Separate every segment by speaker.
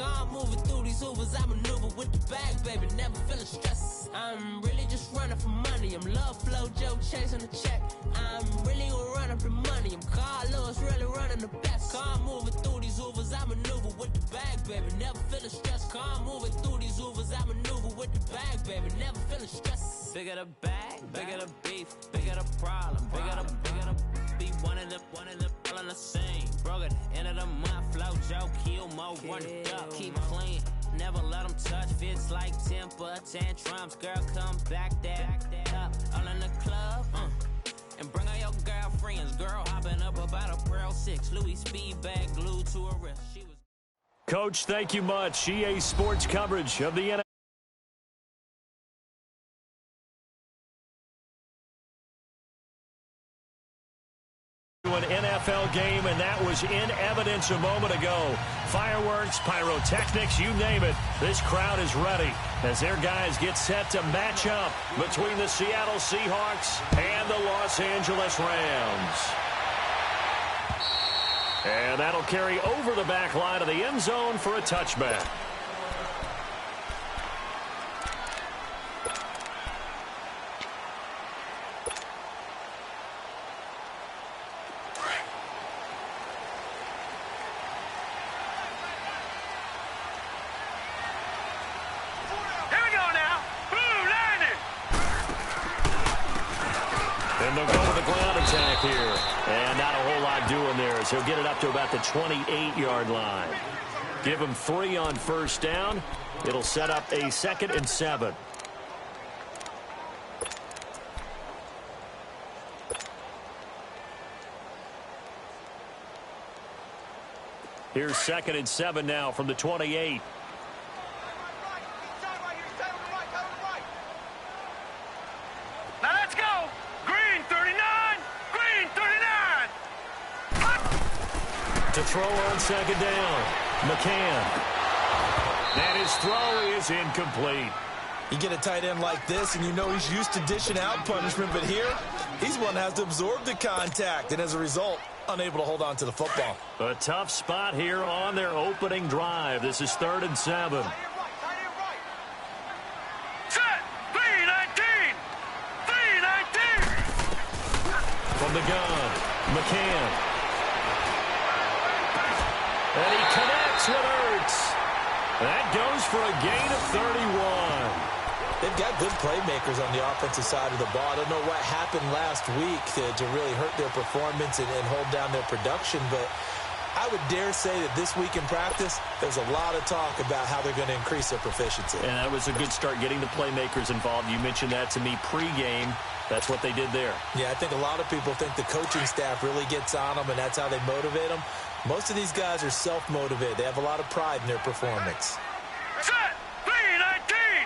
Speaker 1: Calm moving through these Ubers, I maneuver with the bag, baby, never feeling stress. I'm really just running for money. I'm love flow, Joe chasing the check. I'm really gonna run up the money. I'm Carl Lewis, really running the best. Calm moving through these Ubers, I maneuver with the bag, baby, never feeling stressed. Calm moving through these Ubers, I maneuver with the bag, baby, never feeling stressed. Bigger the bag, bigger the beef, bigger the problem, bigger the be one of the all in the same. Broke at the end of the month, flow, Joe, kill, mo, run it up, keep clean. Never let them touch, fits like temper tantrums. Girl, come back that up, all in the club, and bring all your girlfriends. Girl, hopping up about a Pearl 6, Louis speed bag glued to her wrist. She was
Speaker 2: Coach, thank you much. EA Sports coverage of the NFL. An NFL game, and that was in evidence a moment ago. Fireworks, pyrotechnics, you name it. This crowd is ready as their guys get set to match up between the Seattle Seahawks and the Los Angeles Rams. And that'll carry over the back line of the end zone for a touchback. And they'll go with the ground attack here. And not a whole lot doing there as he'll get it up to about the 28-yard line. Give him 3 on first down. It'll set up a 2nd and 7. Here's 2nd and 7 now from the 28. To throw on 2nd down, McCann. And his throw is incomplete.
Speaker 3: You get a tight end like this, and you know he's used to dishing out punishment, but here, he's one that has to absorb the contact, and as a result, unable to hold on to the football.
Speaker 2: A tough spot here on their opening drive. This is 3rd and 7.
Speaker 4: Set! 3-19! 3-19!
Speaker 2: From the gun, McCann. And he connects with Ertz. That goes for a gain of 31.
Speaker 3: They've got good playmakers on the offensive side of the ball. I don't know what happened last week to really hurt their performance and hold down their production, but I would dare say that this week in practice, there's a lot of talk about how they're going to increase their proficiency.
Speaker 2: And that was a good start getting the playmakers involved. You mentioned that to me pregame. That's what they did there.
Speaker 3: Yeah, I think a lot of people think the coaching staff really gets on them, and that's how they motivate them. Most of these guys are self-motivated. They have a lot of pride in their performance.
Speaker 4: Set! 3-19!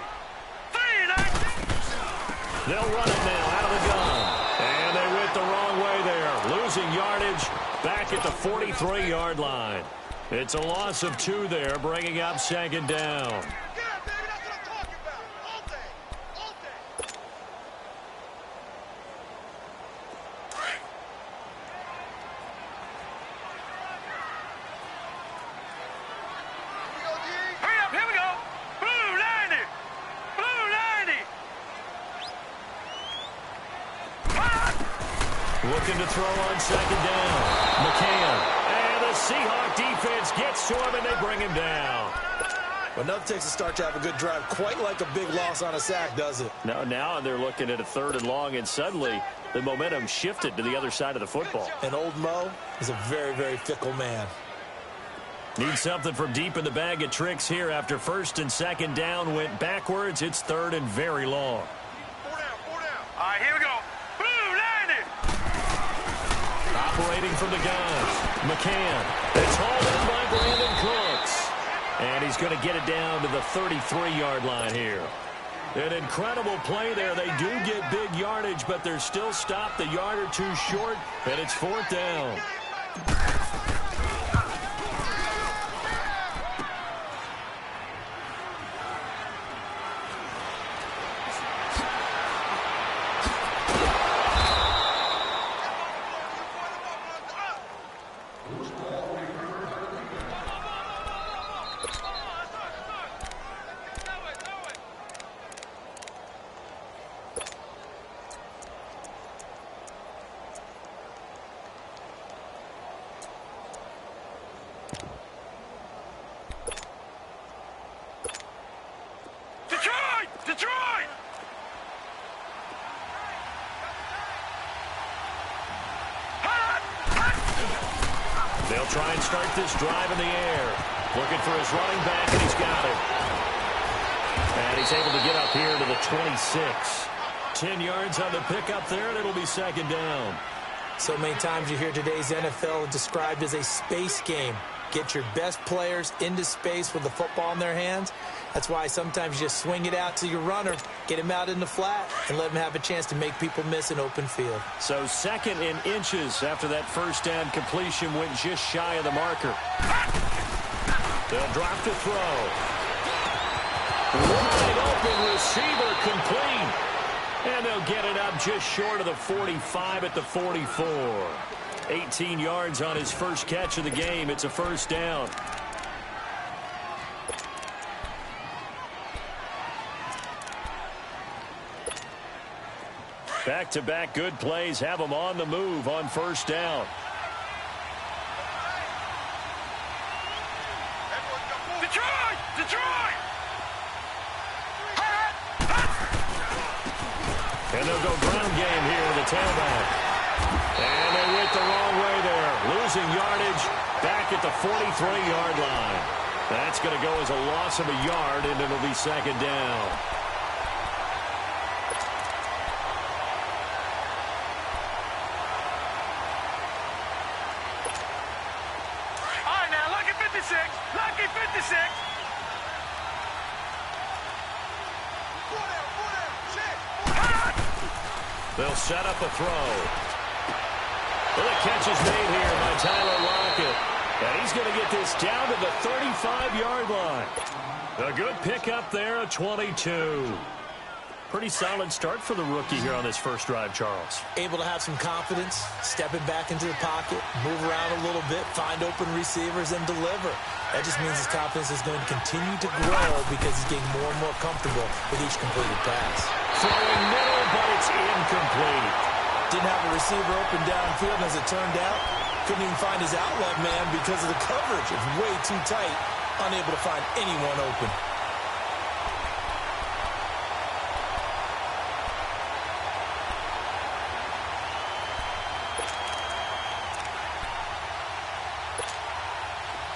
Speaker 4: 3-19!
Speaker 2: They'll run it now out of the gun. And they went the wrong way there. Losing yardage back at the 43-yard line. It's a loss of 2 there, bringing up 2nd down. Looking to throw on 2nd down. McCann. And the Seahawk defense gets to him, and they bring him down.
Speaker 3: Well, nothing takes a start to have a good drive quite like a big loss on a sack, does it?
Speaker 2: Now they're looking at a 3rd and long, and suddenly the momentum shifted to the other side of the football.
Speaker 3: And old Mo is a very, very fickle man.
Speaker 2: Need something from deep in the bag of tricks here after 1st and 2nd down went backwards. It's 3rd and very long.
Speaker 4: 4 down. All right, here we go.
Speaker 2: Operating from the guns, McCann. It's hauled in by Brandon Cooks. And he's going to get it down to the 33-yard line here. An incredible play there. They do get big yardage, but they're still stopped a yard or 2 short, and it's 4th down. try and start this drive in the air. Looking for his running back, and he's got it. And he's able to get up here to the 26. 10 yards on the pickup there, and it'll be second down.
Speaker 3: So many times you hear today's NFL described as a space game. Get your best players into space with the football in their hands. That's why sometimes you just swing it out to your runner, get him out in the flat, and let him have a chance to make people miss an open field.
Speaker 2: So second in inches after that first down completion went just shy of the marker. They'll drop to throw. Wide open receiver complete. And they'll get it up just short of the 45 at the 44. 18 yards on his first catch of the game. It's a first down. Back-to-back good plays have him on the move on first down.
Speaker 4: Detroit! Detroit!
Speaker 2: And they'll go ground game here with the tailback. And they went the wrong way there. Losing yardage back at the 43-yard line. That's going to go as a loss of a yard, and it'll be second down.
Speaker 4: All right, now, lucky 56. Lucky 56.
Speaker 2: They'll set up a throw. Well, the catch is made here by Tyler Lockett. And he's going to get this down to the 35-yard line. A good pickup there, a 22. Pretty solid start for the rookie here on this first drive, Charles.
Speaker 3: Able to have some confidence, stepping back into the pocket, move around a little bit, find open receivers, and deliver. That just means his confidence is going to continue to grow because he's getting more and more comfortable with each completed pass.
Speaker 2: Throwing middle, but it's incomplete.
Speaker 3: Didn't have a receiver open downfield, and as it turned out, couldn't even find his outlet man because of the coverage. It's way too tight, unable to find anyone open.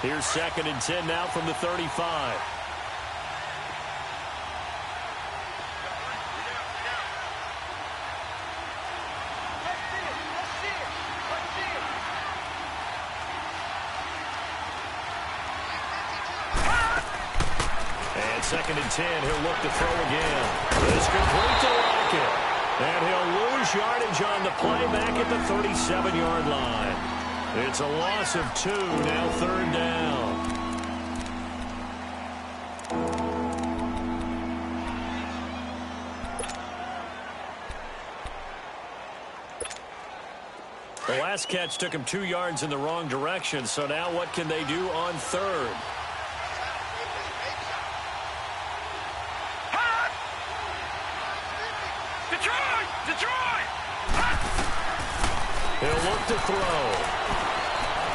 Speaker 2: Here's second and 10 now from the 35. And second and 10, he'll look to throw again. It's complete to Lockett. And he'll lose yardage on the play back at the 37-yard line. It's a loss of 2, now third down. The last catch took him 2 yards in the wrong direction, so now what can they do on third?
Speaker 4: Detroit! Detroit!
Speaker 2: He'll look to throw.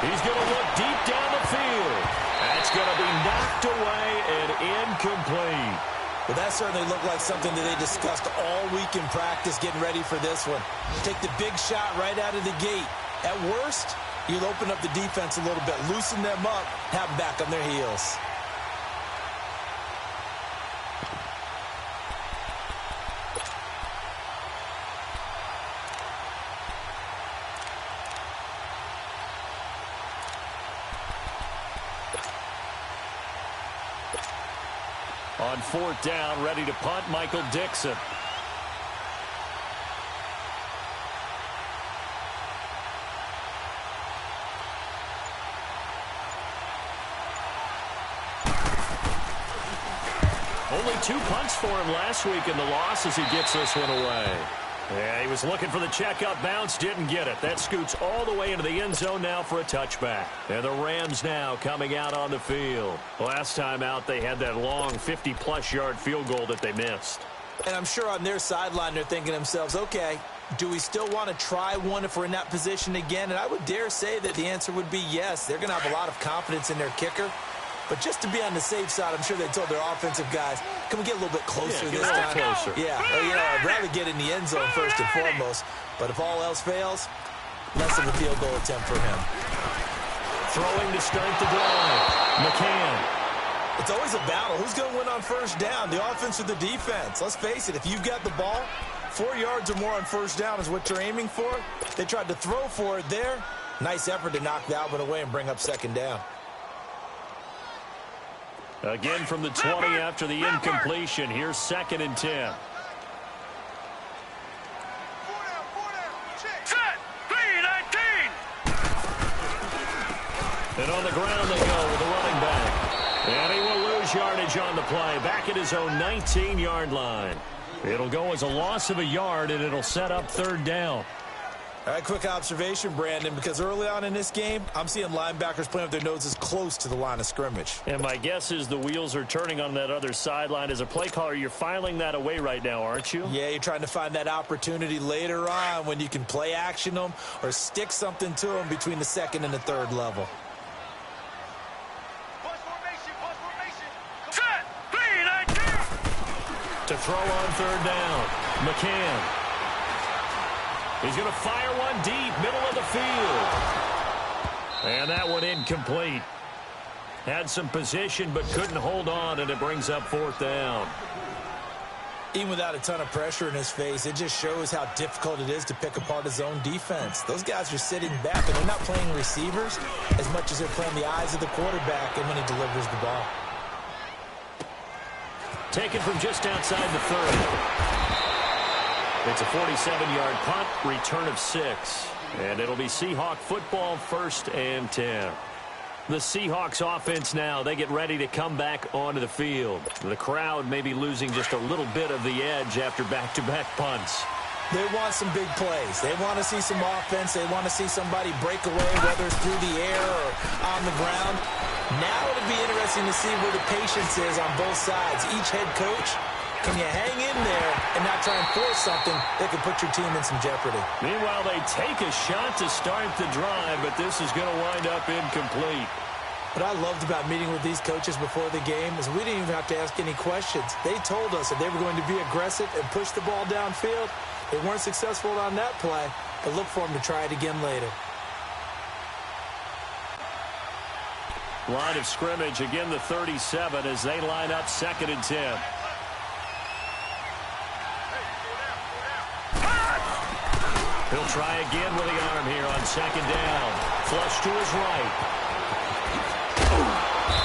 Speaker 2: He's going to look deep down the field. That's going to be knocked away and incomplete.
Speaker 3: Well, that certainly looked like something that they discussed all week in practice getting ready for this one. Take the big shot right out of the gate. At worst, you'll open up the defense a little bit, loosen them up, have them back on their heels.
Speaker 2: On fourth down, ready to punt, Michael Dixon. Only 2 punts for him last week in the loss as he gets this one away. Yeah, he was looking for the checkup bounce, didn't get it. That scoots all the way into the end zone now for a touchback. And the Rams now coming out on the field. Last time out, they had that long 50-plus yard field goal that they missed.
Speaker 3: And I'm sure on their sideline they're thinking to themselves, okay, do we still want to try one if we're in that position again? And I would dare say that the answer would be yes. They're going to have a lot of confidence in their kicker. But just to be on the safe side, I'm sure they told their offensive guys, can we get a little bit closer this time?
Speaker 2: Closer.
Speaker 3: Yeah, I'd rather get in the end zone first and foremost. But if all else fails, less of a field goal attempt for him.
Speaker 2: Throwing to start the drive. McCann.
Speaker 3: It's always a battle. Who's going to win on first down, the offense or the defense? Let's face it, if you've got the ball, 4 yards or more on first down is what you're aiming for. They tried to throw for it there. Nice effort to knock that one away and bring up second down.
Speaker 2: Again from the 20 after the incompletion. Here's 2nd and 10.
Speaker 4: Set. 3-19.
Speaker 2: And on the ground they go with the running back. And he will lose yardage on the play. Back at his own 19-yard line. It'll go as a loss of a yard, and it'll set up 3rd down.
Speaker 3: All right, quick observation, Brandon, because early on in this game, I'm seeing linebackers playing with their noses close to the line of scrimmage.
Speaker 2: And my guess is the wheels are turning on that other sideline. As a play caller, you're filing that away right now, aren't you?
Speaker 3: Yeah, you're trying to find that opportunity later on when you can play action them or stick something to them between the 2nd and the 3rd level.
Speaker 4: Set. 3-19.
Speaker 2: To throw on 3rd down. McCann. He's going to fire one deep, middle of the field. And that one incomplete. Had some position but couldn't hold on, and it brings up 4th down.
Speaker 3: Even without a ton of pressure in his face, it just shows how difficult it is to pick apart his own defense. Those guys are sitting back, and they're not playing receivers as much as they're playing the eyes of the quarterback and when he delivers the ball.
Speaker 2: Taken from just outside the 30. It's a 47-yard punt, return of 6. And it'll be Seahawk football, 1st and 10. The Seahawks offense now, they get ready to come back onto the field. The crowd may be losing just a little bit of the edge after back-to-back punts.
Speaker 3: They want some big plays. They want to see some offense. They want to see somebody break away, whether it's through the air or on the ground. Now it'll be interesting to see where the patience is on both sides. Each head coach, can you hang in there and not try and force something that could put your team in some jeopardy?
Speaker 2: Meanwhile, they take a shot to start the drive, but this is going to wind up incomplete.
Speaker 3: What I loved about meeting with these coaches before the game is we didn't even have to ask any questions. They told us that they were going to be aggressive and push the ball downfield. They weren't successful on that play, but look for them to try it again later.
Speaker 2: Line of scrimmage, again the 37 as they line up 2nd and 10. He'll try again with the arm here on 2nd down. Flush to his right.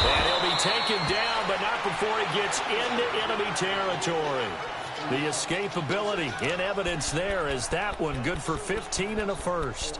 Speaker 2: And he'll be taken down, but not before he gets into enemy territory. The escapability in evidence there as that one good for 15 and a 1st.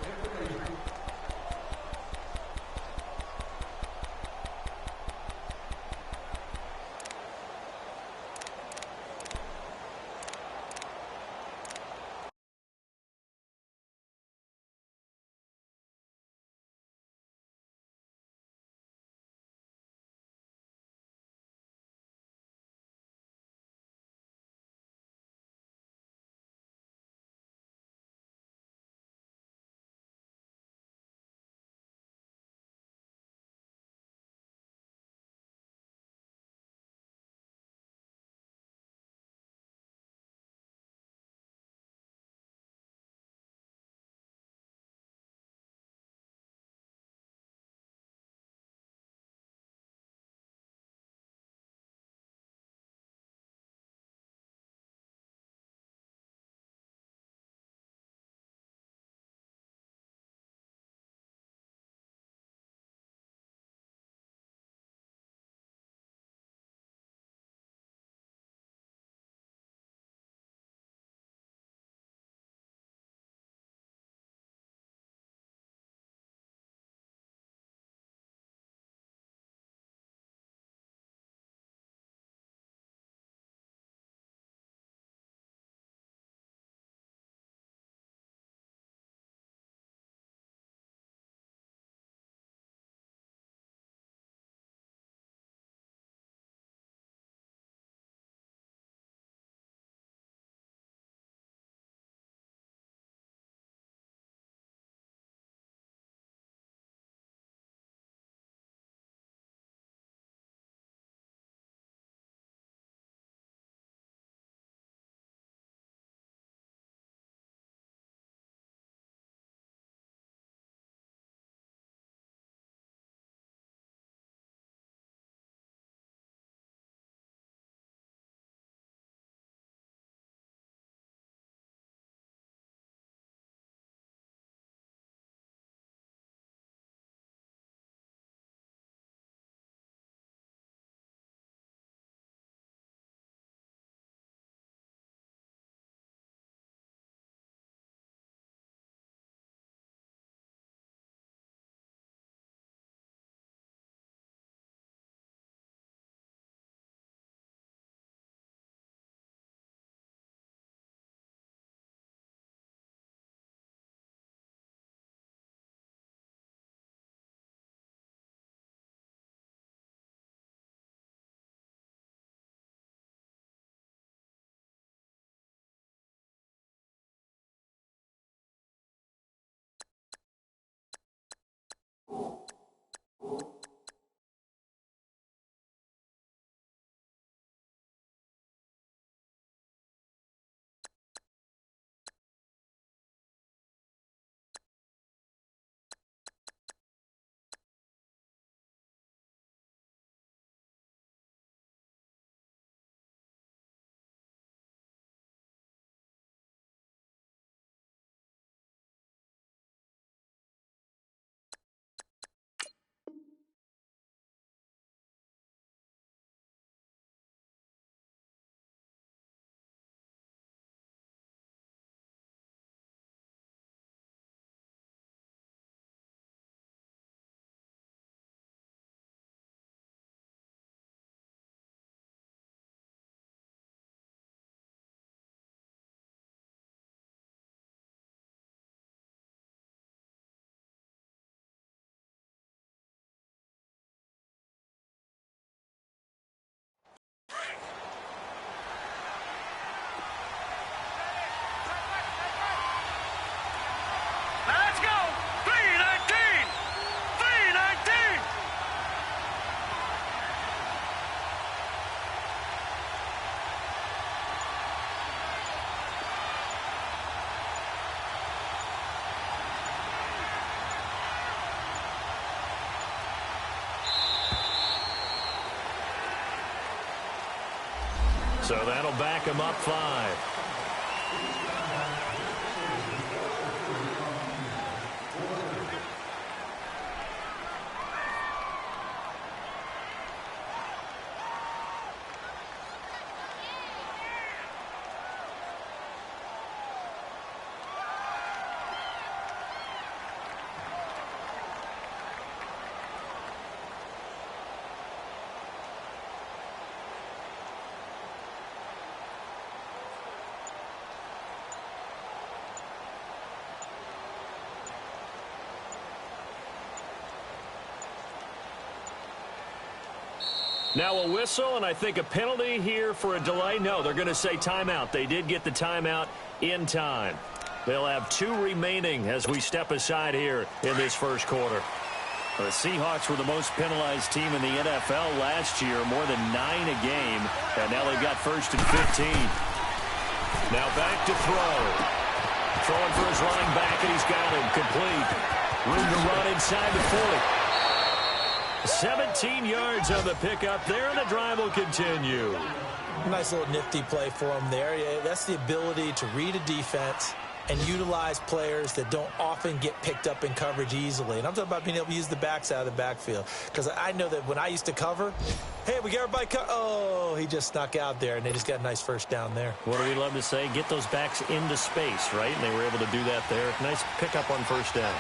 Speaker 2: So that'll back him up 5. Now a whistle, and I think a penalty here for a delay. No, they're going to say timeout. They did get the timeout in time. They'll have 2 remaining as we step aside here in this first quarter. The Seahawks were the most penalized team in the NFL last year, more than 9 a game, and now they've got 1st and 15. Now back to throw. Throwing for his running back, and he's got him complete. Room to run inside the 40. 17 yards on the pickup there, and the drive will continue.
Speaker 3: Nice little nifty play for him there. Yeah, that's the ability to read a defense and utilize players that don't often get picked up in coverage easily. And I'm talking about being able to use the backs out of the backfield. Because I know that when I used to cover, hey, we got everybody oh, he just snuck out there, and they just got a nice first down there.
Speaker 2: What do we love to say? Get those backs into space, right? And they were able to do that there. Nice pickup on first down.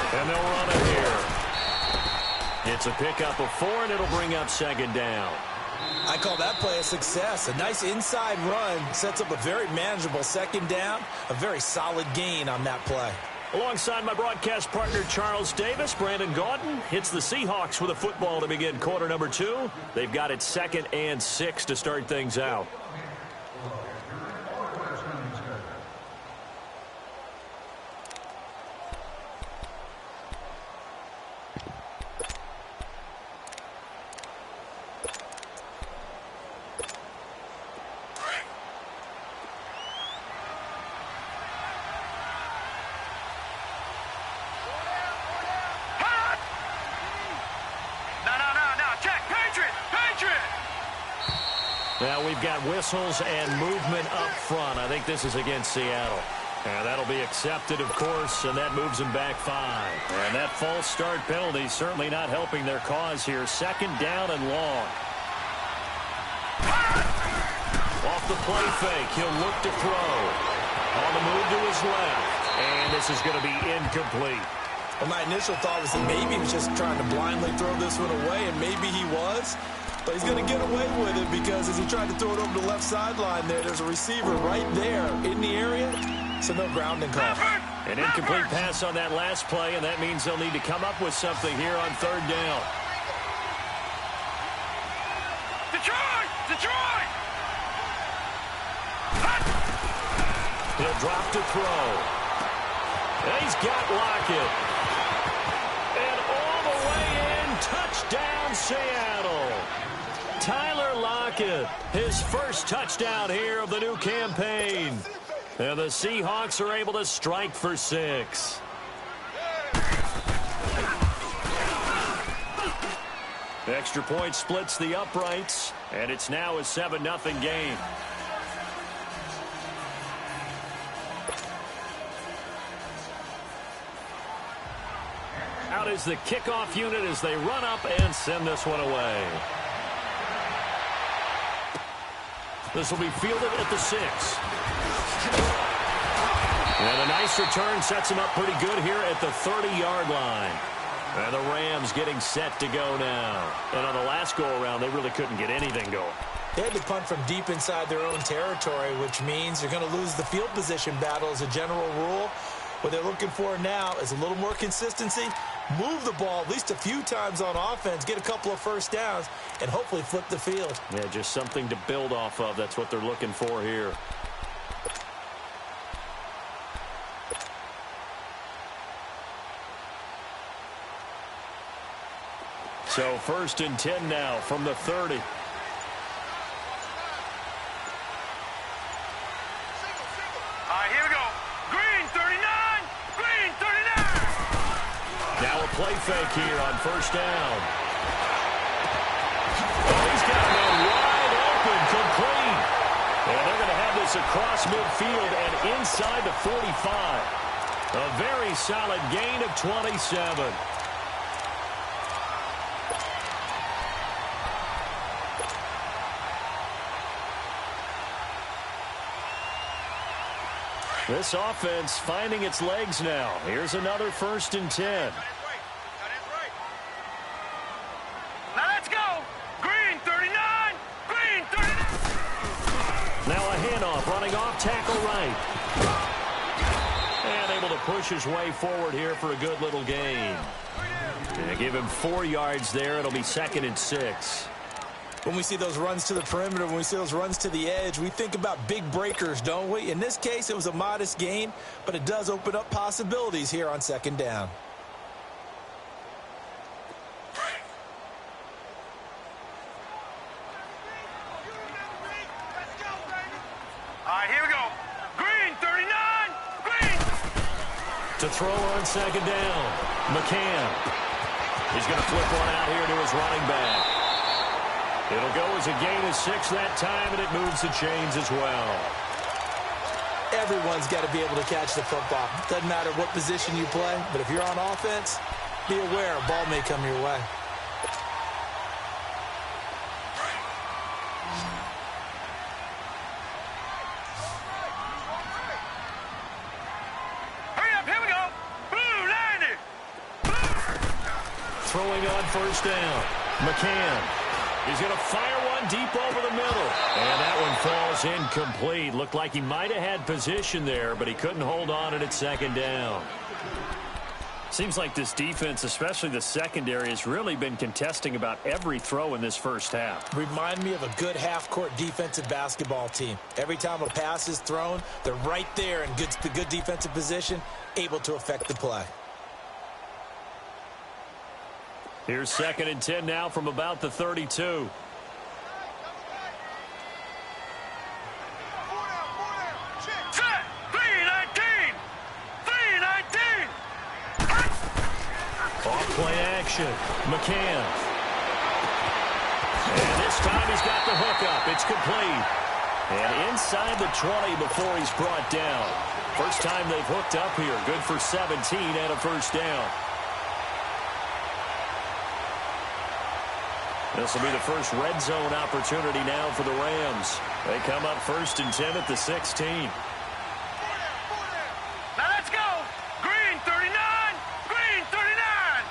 Speaker 2: And they'll run it here. It's a pickup of 4, and it'll bring up 2nd down.
Speaker 3: I call that play a success. A nice inside run sets up a very manageable 2nd down. A very solid gain on that play.
Speaker 2: Alongside my broadcast partner, Charles Davis, Brandon Gaudin hits the Seahawks with a football to begin quarter number 2. They've got it 2nd and 6 to start things out. Now we've got whistles and movement up front. I think this is against Seattle. And that'll be accepted, of course, and that moves them back 5. And that false start penalty certainly not helping their cause here. 2nd down and long. Off the play fake, he'll look to throw. On the move to his left. And this is going to be incomplete.
Speaker 3: Well, my initial thought was that maybe he was just trying to blindly throw this one away, and maybe he was. But he's going to get away with it because as he tried to throw it over the left sideline there's a receiver right there in the area, so no grounding call.
Speaker 2: An incomplete pass on that last play, and that means they'll need to come up with something here on 3rd down.
Speaker 4: Detroit! Detroit!
Speaker 2: He'll drop to throw. And he's got Lockett. And all the way in, touchdown Seattle. Tyler Lockett, his first touchdown here of the new campaign. And the Seahawks are able to strike for 6. Extra point splits the uprights, and it's now a 7-0 game. Out is the kickoff unit as they run up and send this one away. This will be fielded at the 6. And a nice return sets him up pretty good here at the 30-yard line. And the Rams getting set to go now. And on the last go-around, they really couldn't get anything going.
Speaker 3: They had to punt from deep inside their own territory, which means they're going to lose the field position battle as a general rule. What they're looking for now is a little more consistency, move the ball at least a few times on offense, get a couple of first downs, and hopefully flip the field.
Speaker 2: Yeah, just something to build off of. That's what they're looking for here. So 1st and 10 now from the 30.
Speaker 4: All right, here we go. Green, 39.
Speaker 2: play fake here on first down. Oh, he's got one wide open, complete. And they're going to have this across midfield and inside the 45. A very solid gain of 27. This offense finding its legs now. Here's another 1st and 10.
Speaker 4: Now let's go. Green 39. Green 39.
Speaker 2: Now a handoff running off tackle right. And able to push his way forward here for a good little gain. And give him 4 yards there. It'll be 2nd and 6.
Speaker 3: When we see those runs to the perimeter, when we see those runs to the edge, we think about big breakers, don't we? In this case, it was a modest gain, but it does open up possibilities here on 2nd down.
Speaker 4: All right, here we go. Green 39. Green.
Speaker 2: To throw on 2nd down. McCann. He's going to flip one out here to his running back. It'll go as a gain of 6 that time, and it moves the chains as well.
Speaker 3: Everyone's got to be able to catch the football. Doesn't matter what position you play, but if you're on offense, be aware a ball may come your way.
Speaker 4: Hurry up, here we go. Blue 90.
Speaker 2: Throwing on 1st down. McCann. He's going to fire one deep over the middle. And that one falls incomplete. Looked like he might have had position there, but he couldn't hold on it at 2nd down.
Speaker 5: Seems like this defense, especially the secondary, has really been contesting about every throw in this first half.
Speaker 3: Remind me of a good half-court defensive basketball team. Every time a pass is thrown, they're right there in good defensive position, able to affect the play.
Speaker 2: Here's 2nd and 10 now from about the 32.
Speaker 4: Set. 319. 319.
Speaker 2: Off-play action. McCann. And this time he's got the hookup. It's complete. And inside the 20 before he's brought down. First time they've hooked up here. Good for 17 and a 1st down. This will be the first red zone opportunity now for the Rams. They come up 1st and 10 at the 16.
Speaker 4: Now let's go. Green 39. Green 39.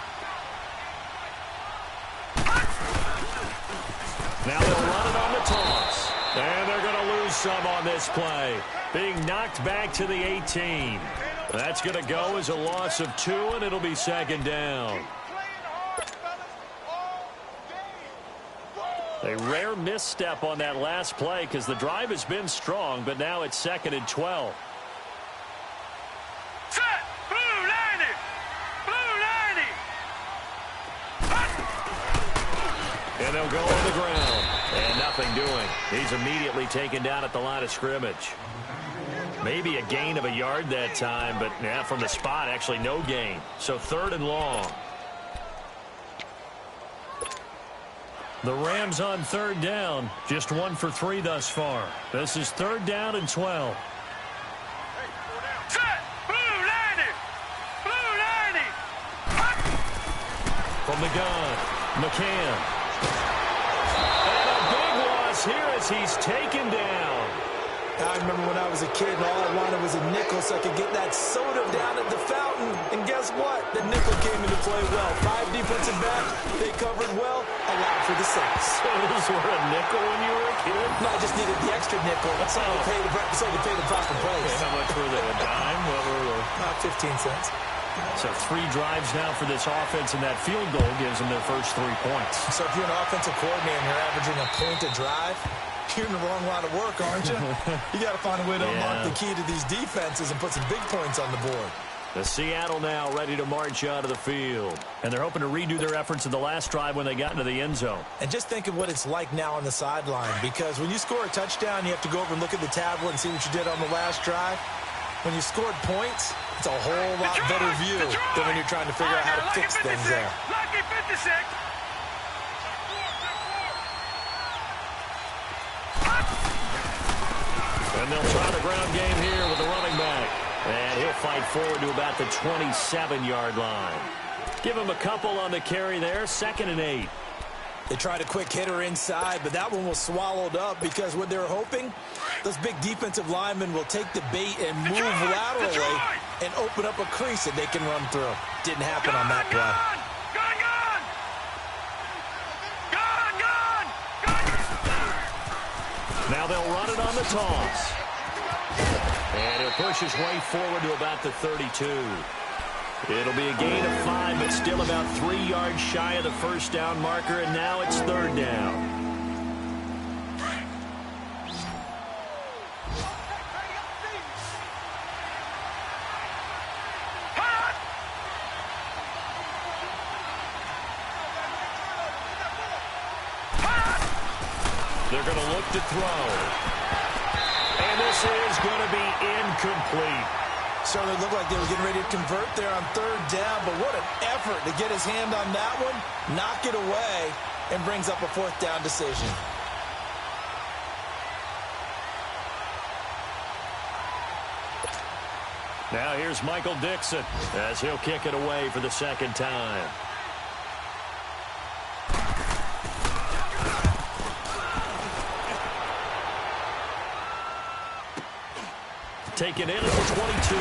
Speaker 2: Now they'll run it on the toss. And they're going to lose some on this play. Being knocked back to the 18. That's going to go as a loss of 2, and it'll be 2nd down. A rare misstep on that last play because the drive has been strong, but now it's 2nd and 12.
Speaker 4: Set. Blue 90. Blue 90.
Speaker 2: And they'll go on the ground. And nothing doing. He's immediately taken down at the line of scrimmage. Maybe a gain of a yard that time, but from the spot, actually no gain. So 3rd and long. The Rams on 3rd down, just 1 for 3 thus far. This is 3rd down and 12.
Speaker 4: Set. Blue 90. Blue 90.
Speaker 2: From the gun, McCann. And a big loss here as he's taken down.
Speaker 3: I remember when I was a kid and all I wanted was a nickel so I could get that soda down at the fountain. And guess what? The nickel came into play well. 5 defensive backs, they covered well, allowed for the sacks.
Speaker 2: Those were a nickel when you were a kid?
Speaker 3: No, I just needed the extra nickel so I could pay the proper price.
Speaker 2: How much were they, a dime? What were they?
Speaker 3: About 15 cents.
Speaker 2: So 3 drives now for this offense, and that field goal gives them their first 3 points.
Speaker 3: So if you're an offensive coordinator and you're averaging a point a drive, you're in the wrong line of work, aren't you? You got to find a way to unlock the key to these defenses and put some big points on the board.
Speaker 2: The Seattle now ready to march out of the field.
Speaker 5: And they're hoping to redo their efforts in the last drive when they got into the end zone.
Speaker 3: And just think of what it's like now on the sideline, because when you score a touchdown, you have to go over and look at the tablet and see what you did on the last drive. when you scored points, it's a whole lot better view than when you're trying to figure out how to fix things there.
Speaker 4: Lucky 56.
Speaker 2: And they'll try the ground game here with the running back. And he'll fight forward to about the 27-yard line. Give him a couple on the carry there, 2nd and 8.
Speaker 3: They tried a quick hitter inside, but that one was swallowed up because what they were hoping, those big defensive linemen will take the bait and move laterally and open up a crease that they can run through. Didn't happen on that play.
Speaker 2: Now they'll run it on the toss. And he'll push his way forward to about the 32. It'll be a gain of 5, but still about 3 yards shy of the first down marker, and now it's 3rd down. They're going to look to throw. And this is going to be incomplete.
Speaker 3: Certainly looked like they were getting ready to convert there on 3rd down, but what an effort to get his hand on that one, knock it away, and brings up a 4th down decision.
Speaker 2: Now here's Michael Dixon as he'll kick it away for the 2nd time. Taken in at the 22.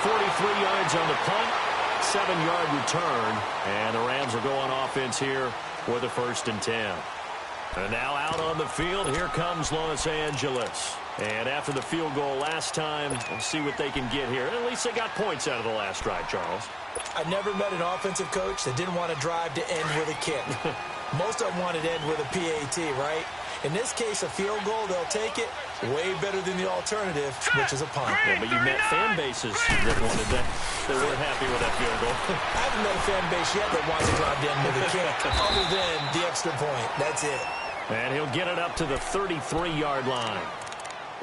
Speaker 2: 43 yards on the punt, 7-yard return, and the Rams will go on offense here for the 1st and 10. And now out on the field, here comes Los Angeles. And after the field goal last time, we'll see what they can get here. At least they got points out of the last drive, Charles.
Speaker 3: I never met an offensive coach that didn't want to drive to end with a kick. Most of them wanted to end with a PAT, right? In this case, a field goal, they'll take it. Way better than the alternative, which is a punt.
Speaker 2: Yeah, but you met fan bases that wanted that. They weren't happy with that field goal.
Speaker 3: I haven't met a fan base yet that wants to drive in with a kick, other than the extra point. That's it.
Speaker 2: And he'll get it up to the 33-yard line.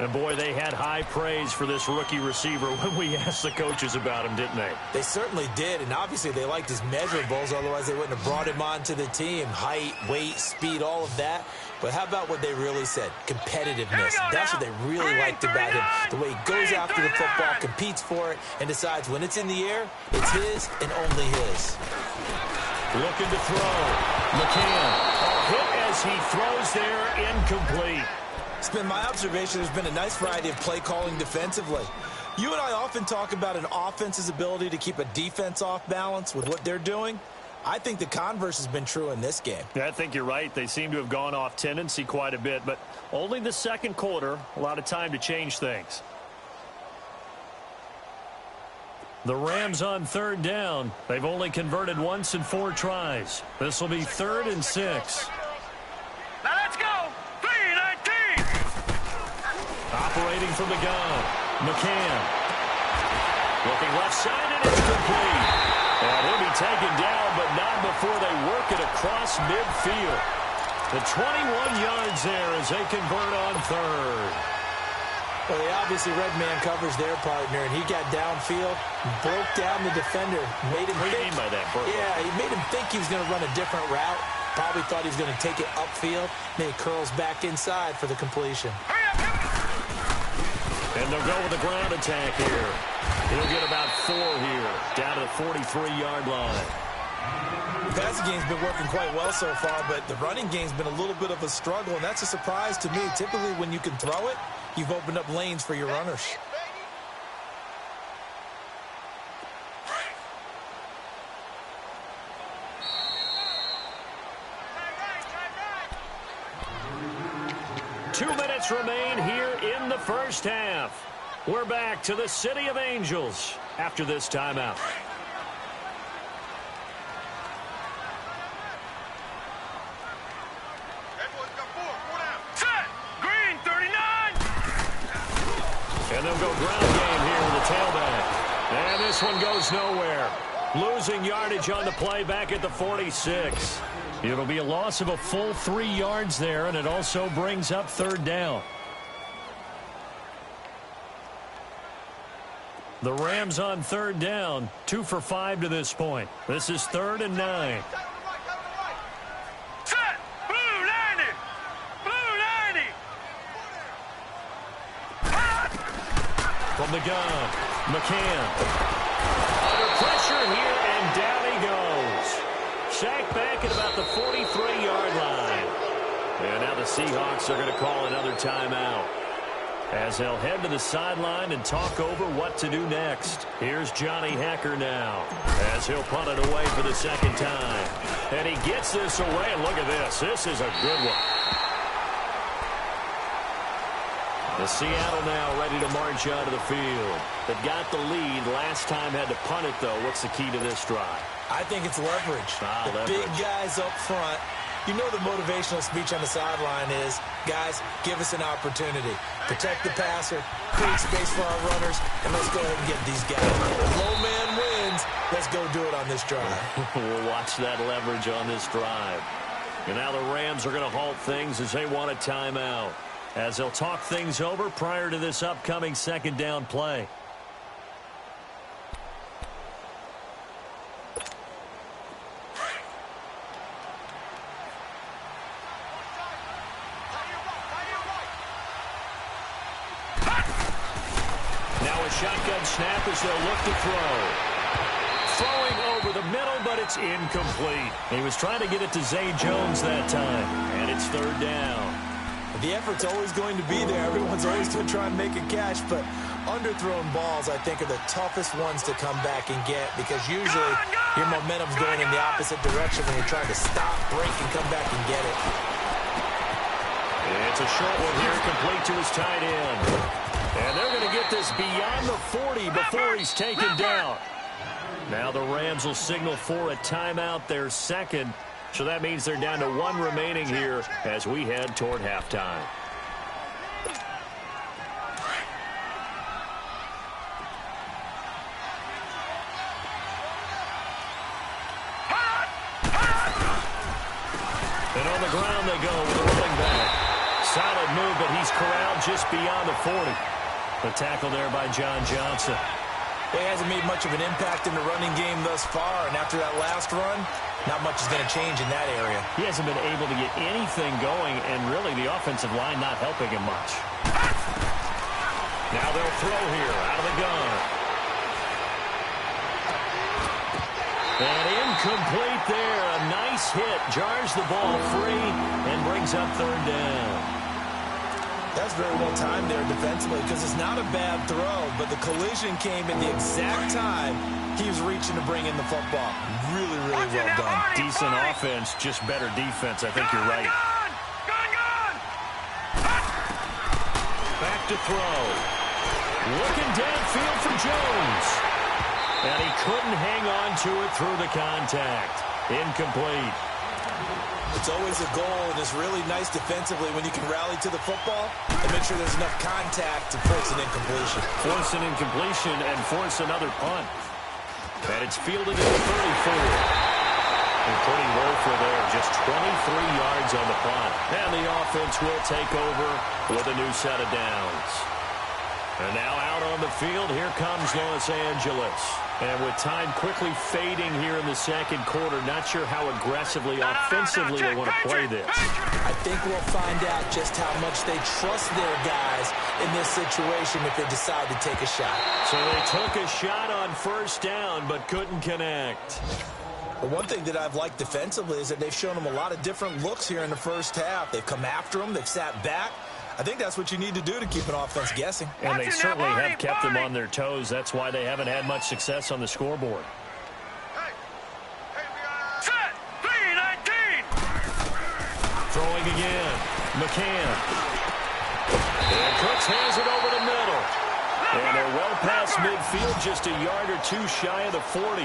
Speaker 2: And, boy, they had high praise for this rookie receiver when we asked the coaches about him, didn't they?
Speaker 3: They certainly did, and obviously they liked his measurables, otherwise they wouldn't have brought him onto the team. Height, weight, speed, all of that. But how about what they really said? Competitiveness. That's what they really liked about him. The way he goes after the football, competes for it, and decides when it's in the air, it's his and only his.
Speaker 2: Looking to throw. McCann. Hit as he throws there, incomplete.
Speaker 3: It's been my observation there's been a nice variety of play calling defensively. You and I often talk about an offense's ability to keep a defense off balance with what they're doing. I think the converse has been true in this game.
Speaker 5: Yeah, I think you're right. They seem to have gone off tendency quite a bit, but only the 2nd quarter, a lot of time to change things. The Rams on 3rd down. They've only converted once in 4 tries. This will be 3rd and 6.
Speaker 4: Now let's go. 3-19.
Speaker 2: Operating from the gun. McCann. Looking left side, and it's complete. And he'll be taken down, but not before they work it across midfield. The 21 yards there as they convert on 3rd.
Speaker 3: Well, they obviously red man covers their partner, and he got downfield, broke down the defender, made him
Speaker 2: What do you mean by that, Burt?
Speaker 3: Yeah, he made him think he was going to run a different route. Probably thought he was going to take it upfield. Then he curls back inside for the completion.
Speaker 2: And they'll go with the ground attack here. He'll get about 4 here, down to the 43-yard line.
Speaker 3: The passing game's been working quite well so far, but the running game's been a little bit of a struggle, and that's a surprise to me. Typically, when you can throw it, you've opened up lanes for your runners.
Speaker 2: Two minutes remain here in the first half. We're back to the City of Angels after this timeout.
Speaker 4: Set. Green 39.
Speaker 2: And they'll go ground game here with the tailback. And this one goes nowhere. Losing yardage on the play back at the 46. It'll be a loss of a full 3 yards there, and it also brings up 3rd down.
Speaker 5: The Rams on third down, 2 for 5 to this point. This is 3rd and 9.
Speaker 4: Set! Blue 90! Blue 90!
Speaker 2: From the gun, McCann. Under pressure here, and down he goes. Sacked back at about the 43-yard line. And now the Seahawks are going to call another timeout, as they'll head to the sideline and talk over what to do next. Here's Johnny Hacker now, as he'll punt it away for the second time. And he gets this away, and look at this. This is a good one. The Seattle now ready to march out of the field. They've got the lead. Last time had to punt it, though. What's the key to this drive?
Speaker 3: I think it's leverage.
Speaker 2: Leverage.
Speaker 3: Big guys up front. You know the motivational speech on the sideline is, guys, give us an opportunity. Protect the passer, create space for our runners, and let's go ahead and get these guys. Low man wins. Let's go do it on this drive.
Speaker 2: We'll watch that leverage on this drive. And now the Rams are going to halt things as they want a timeout, as they'll talk things over prior to this upcoming second down play. Shotgun snap as they'll look to throw. Throwing over the middle, but it's incomplete. He was trying to get it to Zay Jones that time, and it's 3rd down.
Speaker 3: The effort's always going to be there. Everyone's always going to try and make a catch, but underthrown balls, I think, are the toughest ones to come back and get, because usually your momentum's going in the opposite direction when you're trying to stop, break, and come back and get it.
Speaker 2: It's a short one here, complete to his tight end. And they're going to get this beyond the 40 before he's taken down. Now the Rams will signal for a timeout, their second. So that means they're down to 1 remaining here as we head toward halftime. And on the ground they go with a running back. Solid move, but he's corralled just beyond the 40. The tackle there by John Johnson.
Speaker 3: He hasn't made much of an impact in the running game thus far, and after that last run, not much is going to change in that area.
Speaker 2: He hasn't been able to get anything going, and really the offensive line not helping him much. Now they'll throw here out of the gun. And incomplete there. A nice hit. Jars the ball free and brings up 3rd down.
Speaker 3: That's very well timed there defensively, because it's not a bad throw, but the collision came in the exact time he was reaching to bring in the football. Really, really well done.
Speaker 2: Decent offense, just better defense. I think you're right. Back to throw. Looking downfield for Jones. And he couldn't hang on to it through the contact. Incomplete.
Speaker 3: It's always a goal, and it's really nice defensively when you can rally to the football and make sure there's enough contact to force an incompletion.
Speaker 2: Force an incompletion and force another punt. And it's fielded at the 34. Including Wolfer there, just 23 yards on the punt. And the offense will take over with a new set of downs. And now out on the field, here comes Los Angeles. And with time quickly fading here in the second quarter, not sure how aggressively, offensively they want to play this.
Speaker 3: I think we'll find out just how much they trust their guys in this situation if they decide to take a shot.
Speaker 2: So they took a shot on 1st down, but couldn't connect.
Speaker 3: But one thing that I've liked defensively is that they've shown them a lot of different looks here in the first half. They've come after them. They've sat back. I think that's what you need to do to keep an offense guessing.
Speaker 2: And they certainly have kept them on their toes. That's why they haven't had much success on the scoreboard.
Speaker 4: Set! 3-19!
Speaker 2: Throwing again. McCann. And Cooks hands it over the middle. And they're well past midfield, just a yard or two shy of the 40.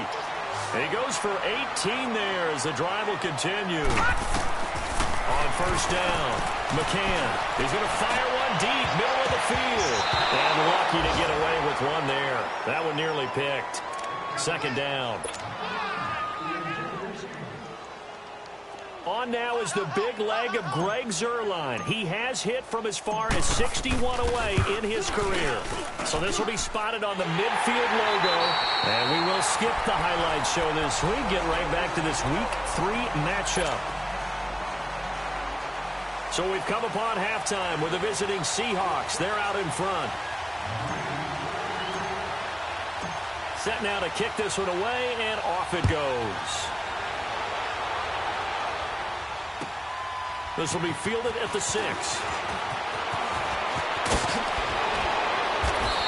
Speaker 2: And he goes for 18 there as the drive will continue. On 1st down, McCann is going to fire one deep, middle of the field. And lucky to get away with one there. That one nearly picked. 2nd down.
Speaker 5: On now is the big leg of Greg Zuerlein. He has hit from as far as 61 away in his career. So this will be spotted on the midfield logo. And we will skip the highlight show this week. Get right back to this Week 3 matchup. So we've come upon halftime with the visiting Seahawks. They're out in front. Set now to kick this one away, and off it goes. This will be fielded at the 6.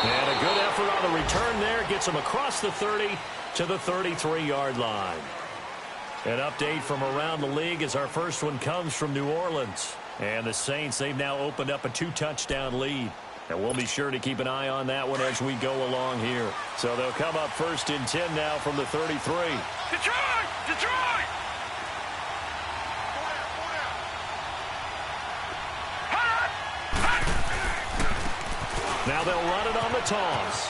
Speaker 5: And a good effort on the return there. Gets him across the 30 to the 33-yard line. An update from around the league as our first one comes from New Orleans. And the Saints, they've now opened up a 2-touchdown lead. And we'll be sure to keep an eye on that one as we go along here. So they'll come up 1st and 10 now from the 33.
Speaker 4: Detroit! Detroit!
Speaker 5: Now they'll run it on the toss.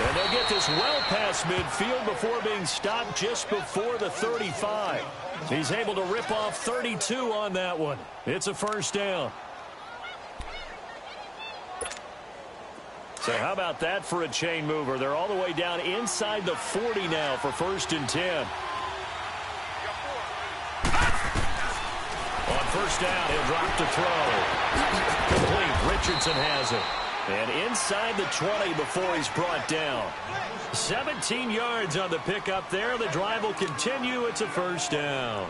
Speaker 5: And they'll get this well past midfield before being stopped just before the 35. He's able to rip off 32 on that one. It's a first down. So how about that for a chain mover? They're all the way down inside the 40 now for 1st and 10. On first down, he'll drop to throw. Complete. Richardson has it. And inside the 20 before he's brought down. 17 yards on the pickup there. The drive will continue. It's a first down.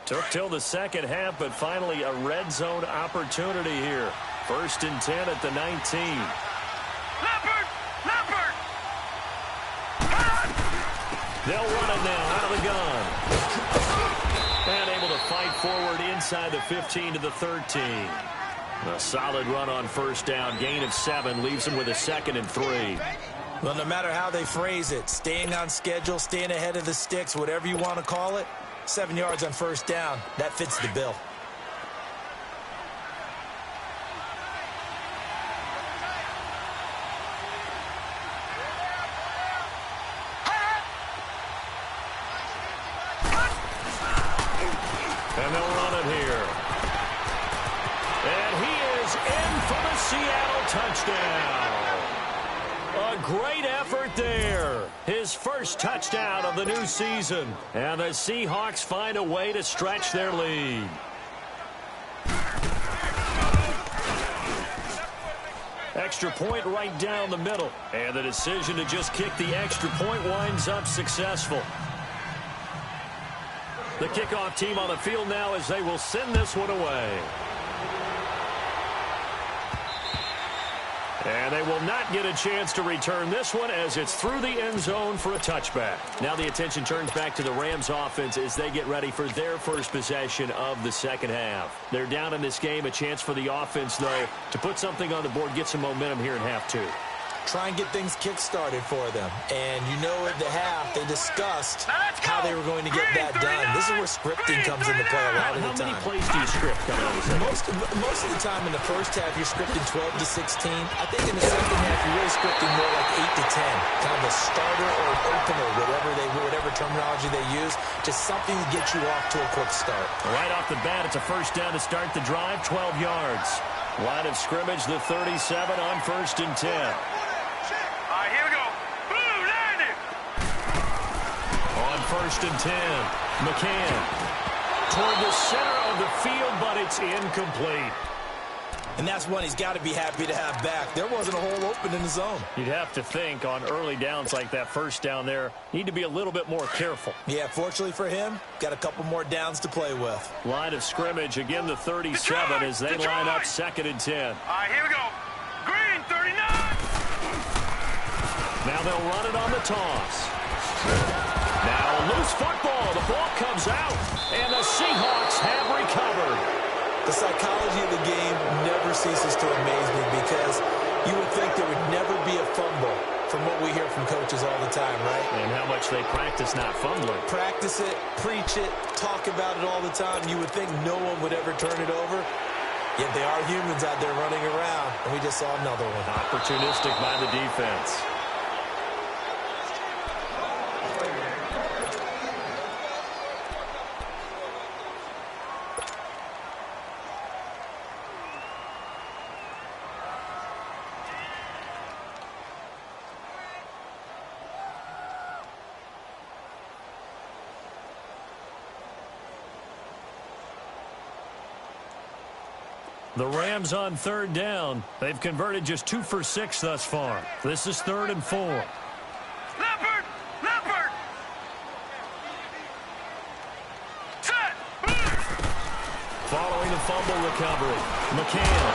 Speaker 5: Took till the second half, but finally a red zone opportunity here. 1st and 10 at the 19.
Speaker 4: Leopard! Leopard!
Speaker 5: They'll run it now out of the gun. And able to fight forward inside the 15 to the 13. A solid run on first down. Gain of 7 leaves them with a 2nd and 3.
Speaker 3: Well, no matter how they phrase it, staying on schedule, staying ahead of the sticks, whatever you want to call it, 7 yards on first down, that fits the bill.
Speaker 5: And they'll run it here. And he is in for the Seattle touchdown. A great effort there. His first touchdown of the new season. And the Seahawks find a way to stretch their lead. Extra point right down the middle. And the decision to just kick the extra point winds up successful. The kickoff team on the field now as they will send this one away. And they will not get a chance to return this one as it's through the end zone for a touchback. Now the attention turns back to the Rams offense as they get ready for their first possession of the second half. They're down in this game. A chance for the offense, though, to put something on the board, get some momentum here in half 2.
Speaker 3: Try and get things kick-started for them. And you know at the half, they discussed how they were going to get that done. This is where scripting comes into play a lot of the time.
Speaker 5: How many plays do you script coming out of the second?
Speaker 3: Most of the time in the first half, you're scripting 12 to 16. I think in the second half, you're really scripting more like 8 to 10. Kind of a starter or an opener, whatever terminology they use. Just something to get you off to a quick start.
Speaker 5: Right off the bat, it's a first down to start the drive, 12 yards. Line of scrimmage, the 37 on 1st and 10.
Speaker 4: All right, here we go. Blue, landed.
Speaker 5: On 1st and 10, McCann toward the center of the field, but it's incomplete.
Speaker 3: And that's one he's got to be happy to have back. There wasn't a hole open in the zone.
Speaker 5: You'd have to think on early downs like that first down there, need to be a little bit more careful.
Speaker 3: Yeah, fortunately for him, got a couple more downs to play with.
Speaker 5: Line of scrimmage, again the 37 as they line up 2nd and 10.
Speaker 4: All right, here we go. Green, 39.
Speaker 5: Now they'll run it on the toss. Now a loose football. The ball comes out, and the Seahawks have recovered.
Speaker 3: The psychology of the game never ceases to amaze me because you would think there would never be a fumble from what we hear from coaches all the time, right?
Speaker 5: And how much they practice not fumbling.
Speaker 3: Practice it, preach it, talk about it all the time. You would think no one would ever turn it over. Yet they are humans out there running around, and we just saw another one.
Speaker 5: Opportunistic by the defense. The Rams on third down. They've converted just 2 for 6 thus far. This is 3rd and 4.
Speaker 4: Leopard! Leopard! Set!
Speaker 5: Following the fumble recovery, McCann.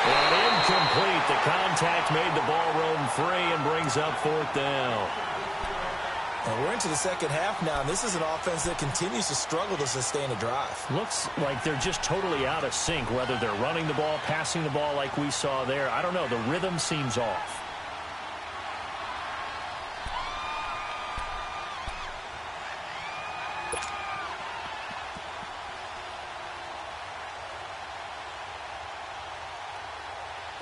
Speaker 5: And incomplete. The contact made the ball roam free and brings up 4th down.
Speaker 3: And we're into the second half now, and this is an offense that continues to struggle to sustain a drive.
Speaker 5: Looks like they're just totally out of sync, whether they're running the ball, passing the ball like we saw there. I don't know. The rhythm seems off.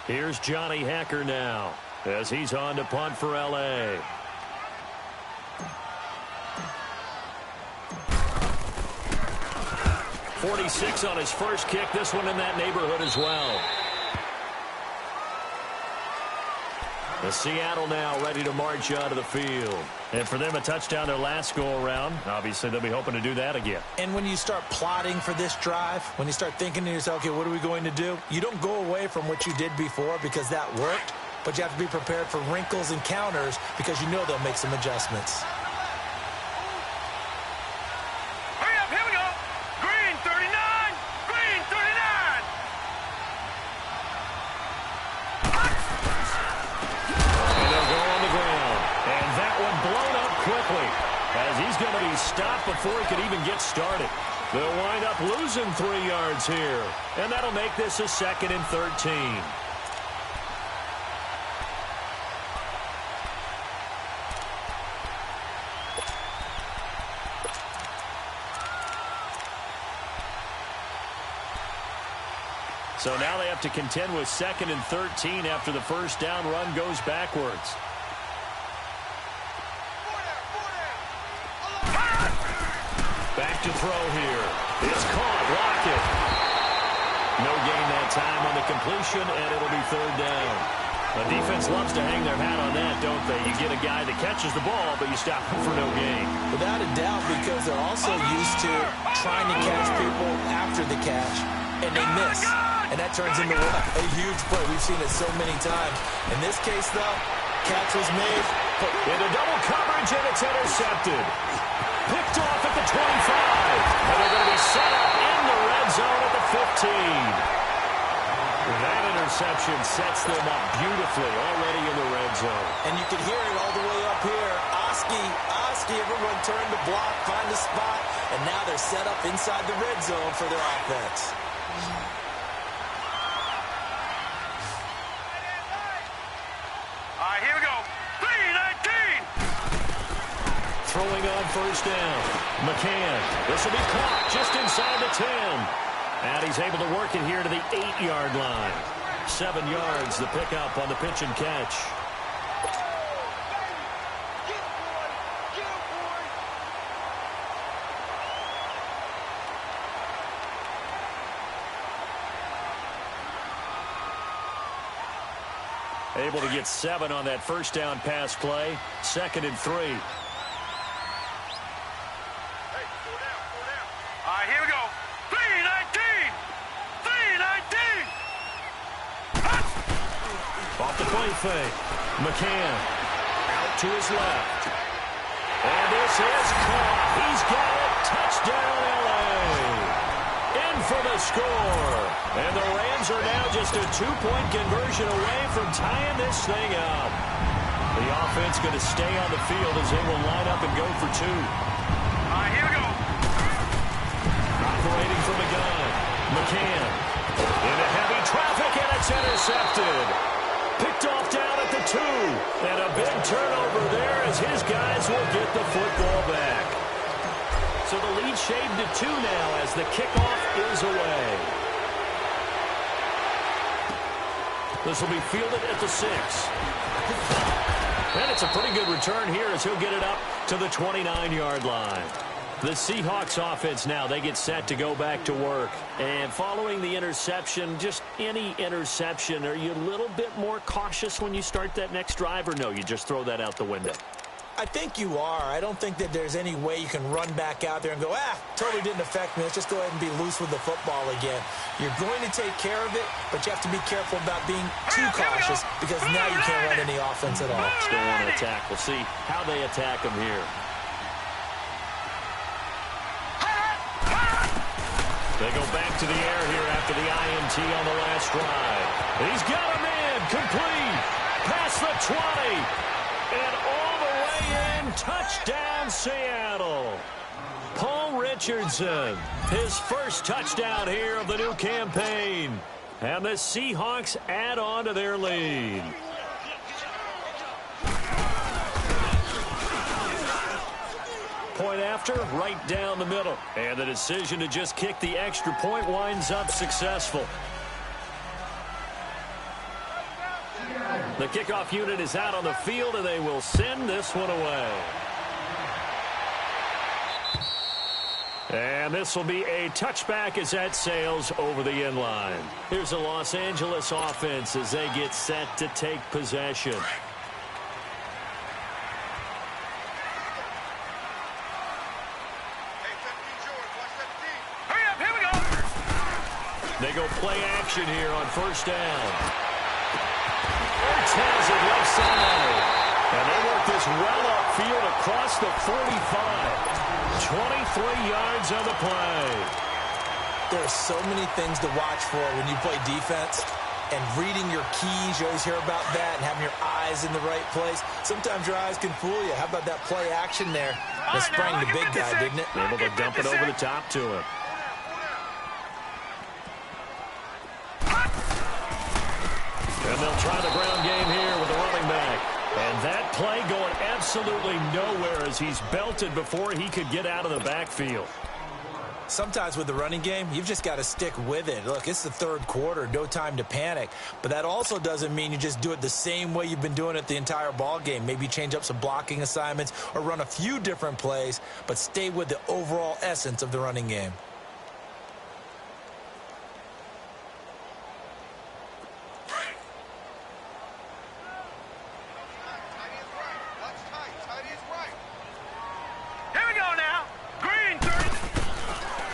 Speaker 5: Here's Johnny Hacker now as he's on to punt for L.A. 46 on his first kick. This one in that neighborhood as well. The Seattle now ready to march out of the field. And for them, a touchdown their last go-around. Obviously, they'll be hoping to do that again.
Speaker 3: And when you start plotting for this drive, when you start thinking to yourself, okay, what are we going to do? You don't go away from what you did before because that worked, but you have to be prepared for wrinkles and counters because you know they'll make some adjustments.
Speaker 4: Hurry up, here we go! Green 39! Green 39!
Speaker 5: And they'll go on the ground. And that one blown up quickly as he's going to be stopped before he could even get started. They'll wind up losing 3 yards here. And that'll make this a 2nd and 13. So now they have to contend with 2nd and 13 after the first down run goes backwards. Back to throw here. It's caught. Lockett. No gain that time on the completion, and it'll be 3rd down. The defense loves to hang their hat on that, don't they? You get a guy that catches the ball, but you stop him for no gain.
Speaker 3: Without a doubt, because they're also used to trying to catch people after the catch, and they miss. And that turns into a huge play. We've seen it so many times. In this case, though, catch was made.
Speaker 5: Into double coverage, and it's intercepted. Picked off at the 25. And they're going to be set up in the red zone at the 15. That interception sets them up beautifully already in the red zone.
Speaker 3: And you can hear it all the way up here. Oski, everyone turned to block, find a spot, and now they're set up inside the red zone for their offense.
Speaker 4: All right, here we go. 3-19!
Speaker 5: Throwing on first down. McCann. This will be caught just inside the 10. And he's able to work it here to the 8-yard line. 7 yards, the pickup on the pitch and catch. Able to get 7 on that first down pass play. 2nd and 3.
Speaker 4: Hey, 4 down. All right, here we go. 3-19! 3-19!
Speaker 5: Off the play fake. McCann out to his left. And this is caught. He's got it. Touchdown, L.A. In for the score. And the Rams are now just a 2-point conversion away from tying this thing up. The offense going to stay on the field as they will line up and go for 2.
Speaker 4: All right, here we go.
Speaker 5: Operating from the gun. McCann into heavy traffic, and it's intercepted. Picked off down at the 2. And a big turnover there as his guys will get the football back. So the lead shaved to 2 now as the kickoff is away. This will be fielded at the 6. And it's a pretty good return here as he'll get it up to the 29-yard line. The Seahawks offense now, they get set to go back to work. And following the interception, just any interception, are you a little bit more cautious when you start that next drive, or no, you just throw that out the window?
Speaker 3: I think you are. I don't think that there's any way you can run back out there and go, totally didn't affect me. Let's just go ahead and be loose with the football again. You're going to take care of it, but you have to be careful about being too cautious because now you can't run any offense at all.
Speaker 5: Still want to attack. We'll see how they attack him here. They go back to the air here after the INT on the last drive. He's got him in. Complete. Past the 20. And all the way in. Touchdown, Seattle. Paul Richardson. His first touchdown here of the new campaign. And the Seahawks add on to their lead. Point after, right down the middle. And the decision to just kick the extra point winds up successful. The kickoff unit is out on the field, and they will send this one away. And this will be a touchback as that sails over the end line. Here's the Los Angeles offense as they get set to take possession. They go play action here on first down. Has it left side. And they work this well upfield across the 45. 23 yards on the play.
Speaker 3: There are so many things to watch for when you play defense. And reading your keys, you always hear about that, and having your eyes in the right place. Sometimes your eyes can fool you. How about that play action there? That sprang the big guy, didn't it?
Speaker 5: Able to dump it over the top to him. And they'll try the ground game here with the running back. And that play going absolutely nowhere as he's belted before he could get out of the backfield.
Speaker 3: Sometimes with the running game, you've just got to stick with it. Look, it's the third quarter, no time to panic. But that also doesn't mean you just do it the same way you've been doing it the entire ball game. Maybe change up some blocking assignments or run a few different plays, but stay with the overall essence of the running game.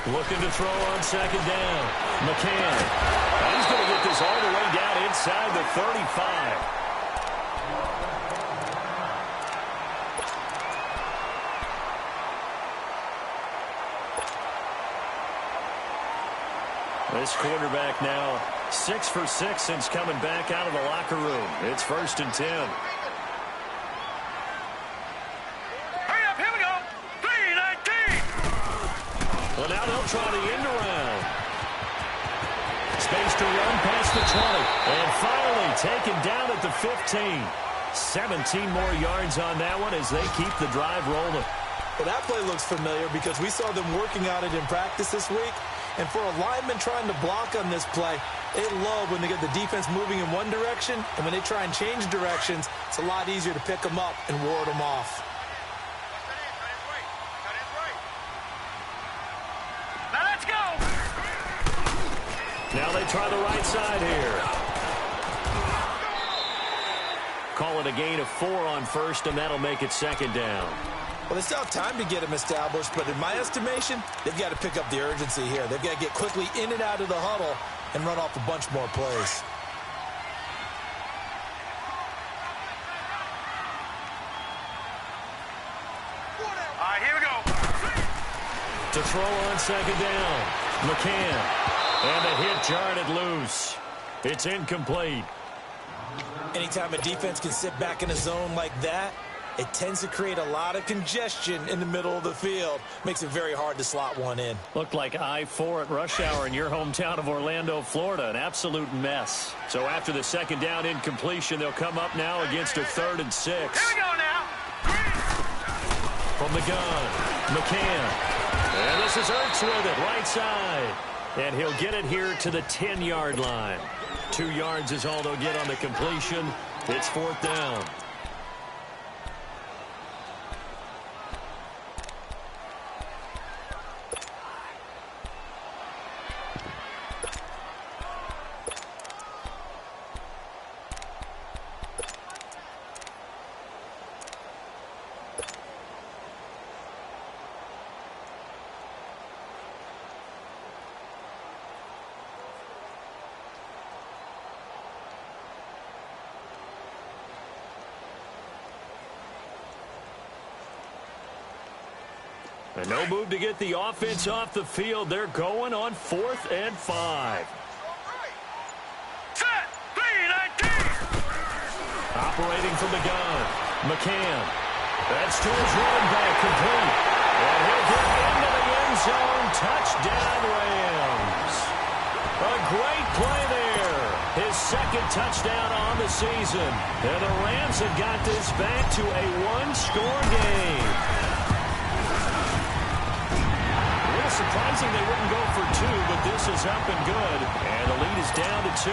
Speaker 5: Looking to throw on second down. McCann. He's going to get this all the way down inside the 35. This quarterback now 6 for 6 since coming back out of the locker room. It's 1st and 10. Well, now they'll try the end around. Space to run past the 20. And finally taken down at the 15. 17 more yards on that one as they keep the drive rolling.
Speaker 3: Well, that play looks familiar because we saw them working on it in practice this week. And for a lineman trying to block on this play, they love when they get the defense moving in one direction. And when they try and change directions, it's a lot easier to pick them up and ward them off.
Speaker 5: Now they try the right side here. Call it a gain of 4 on first, and that'll make it second down.
Speaker 3: Well, they still have time to get them established, but in my estimation, they've got to pick up the urgency here. They've got to get quickly in and out of the huddle and run off a bunch more plays.
Speaker 4: All right, here we go.
Speaker 5: To throw on second down. McCann. And the hit jarred it loose. It's incomplete.
Speaker 3: Anytime a defense can sit back in a zone like that, it tends to create a lot of congestion in the middle of the field. Makes it very hard to slot one in.
Speaker 5: Looked like I-4 at rush hour in your hometown of Orlando, Florida. An absolute mess. So after the second down incompletion, they'll come up now against a 3rd and 6.
Speaker 4: Here we go now.
Speaker 5: From the gun, McCann. And this is Ertz with it, right side. And he'll get it here to the 10-yard line. 2 yards is all they'll get on the completion. It's 4th down. And no move to get the offense off the field. They're going on 4th and 5.
Speaker 4: Set. 3-19.
Speaker 5: Operating from the gun. McCann. That's to his running back, complete. And he'll get into the end zone. Touchdown, Rams. A great play there. His 2nd touchdown on the season. And the Rams have got this back to a 1-score game. Surprising they wouldn't go for 2, but this is up and good. And the lead is down to 2.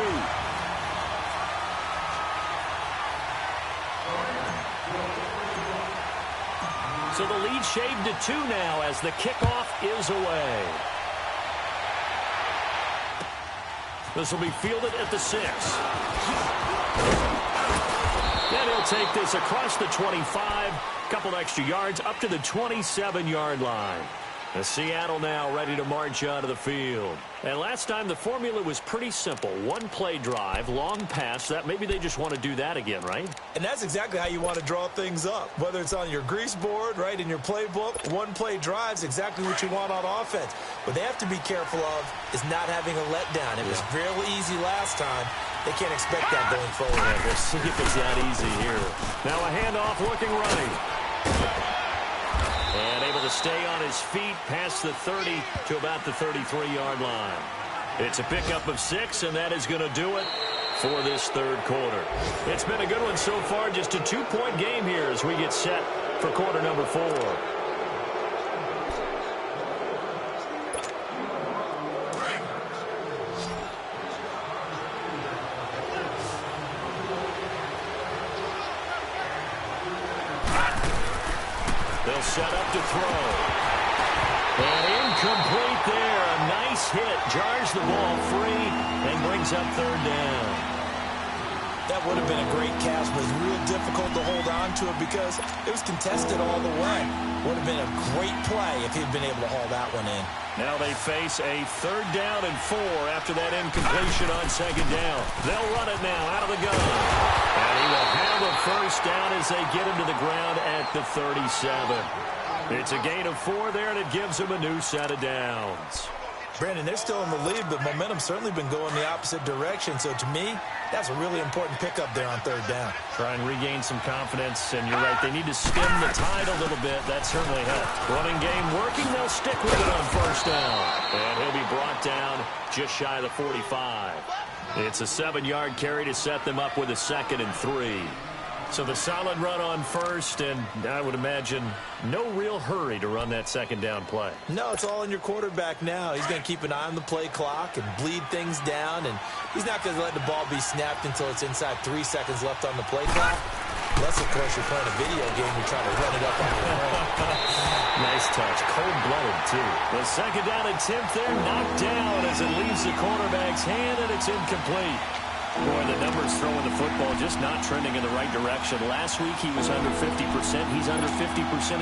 Speaker 5: So the lead shaved to 2 now as the kickoff is away. This will be fielded at the 6. Then he'll take this across the 25. Couple extra yards up to the 27-yard line. And Seattle now ready to march onto the field. And last time the formula was pretty simple. 1-play drive, long pass. That maybe they just want to do that again, right?
Speaker 3: And that's exactly how you want to draw things up. Whether it's on your grease board, right, in your playbook, 1-play drive's exactly what you want on offense. What they have to be careful of is not having a letdown. It was real easy last time. They can't expect that going forward.
Speaker 5: Yeah, we'll see if it's that easy here. Now a handoff looking right. And able to stay on his feet past the 30 to about the 33-yard line. It's a pickup of 6, and that is going to do it for this 3rd quarter. It's been a good one so far. Just a 2-point game here as we get set for quarter number 4. They'll set up to throw. And incomplete there. A nice hit. Jars the ball free and brings up 3rd down.
Speaker 3: That would have been a great catch, but it's real difficult to hold on to it because it was contested all the way. Would have been a great play if he'd been able to haul that one in.
Speaker 5: Now they face a 3rd down and 4 after that incompletion on 2nd down. They'll run it now out of the gun. And he will have a 1st down as they get him to the ground at the 37. It's a gain of 4 there, and it gives him a new set of downs.
Speaker 3: Brandon, they're still in the lead, but momentum's certainly been going the opposite direction. So to me, that's a really important pickup there on 3rd down.
Speaker 5: Try and regain some confidence, and you're right, they need to stem the tide a little bit. That certainly helped. Running game working, they'll stick with it on 1st down. And he'll be brought down just shy of the 45. It's a 7-yard carry to set them up with a 2nd and 3. So the solid run on 1st, and I would imagine no real hurry to run that 2nd down play.
Speaker 3: No, it's all in your quarterback now. He's going to keep an eye on the play clock and bleed things down, and he's not going to let the ball be snapped until it's inside 3 seconds left on the play clock. Unless, of course, you're playing a video game, you're trying to run it up on your own.
Speaker 5: Nice touch. Cold-blooded, too. The 2nd down attempt there knocked down as it leaves the quarterback's hand, and it's incomplete. Boy, the numbers throwing the football just not trending in the right direction. Last week he was under 50%. He's under 50%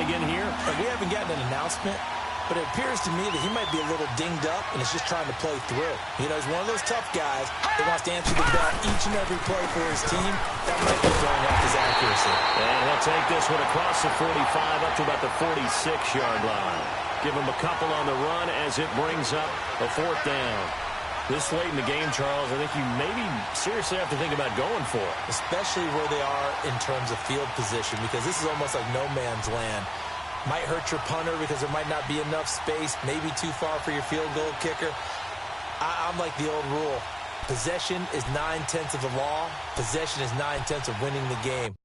Speaker 5: again here.
Speaker 3: We haven't gotten an announcement, but it appears to me that he might be a little dinged up and is just trying to play through. You know, he's one of those tough guys that wants to answer the bell each and every play for his team. That might be throwing off his accuracy.
Speaker 5: And he'll take this one across the 45 up to about the 46-yard line. Give him a couple on the run as it brings up a 4th down. This late in the game, Charles, I think you maybe seriously have to think about going for it.
Speaker 3: Especially where they are in terms of field position, because this is almost like no man's land. Might hurt your punter because there might not be enough space, maybe too far for your field goal kicker. I'm like the old rule. Possession is 9/10 of the law. Possession is 9/10 of winning the game.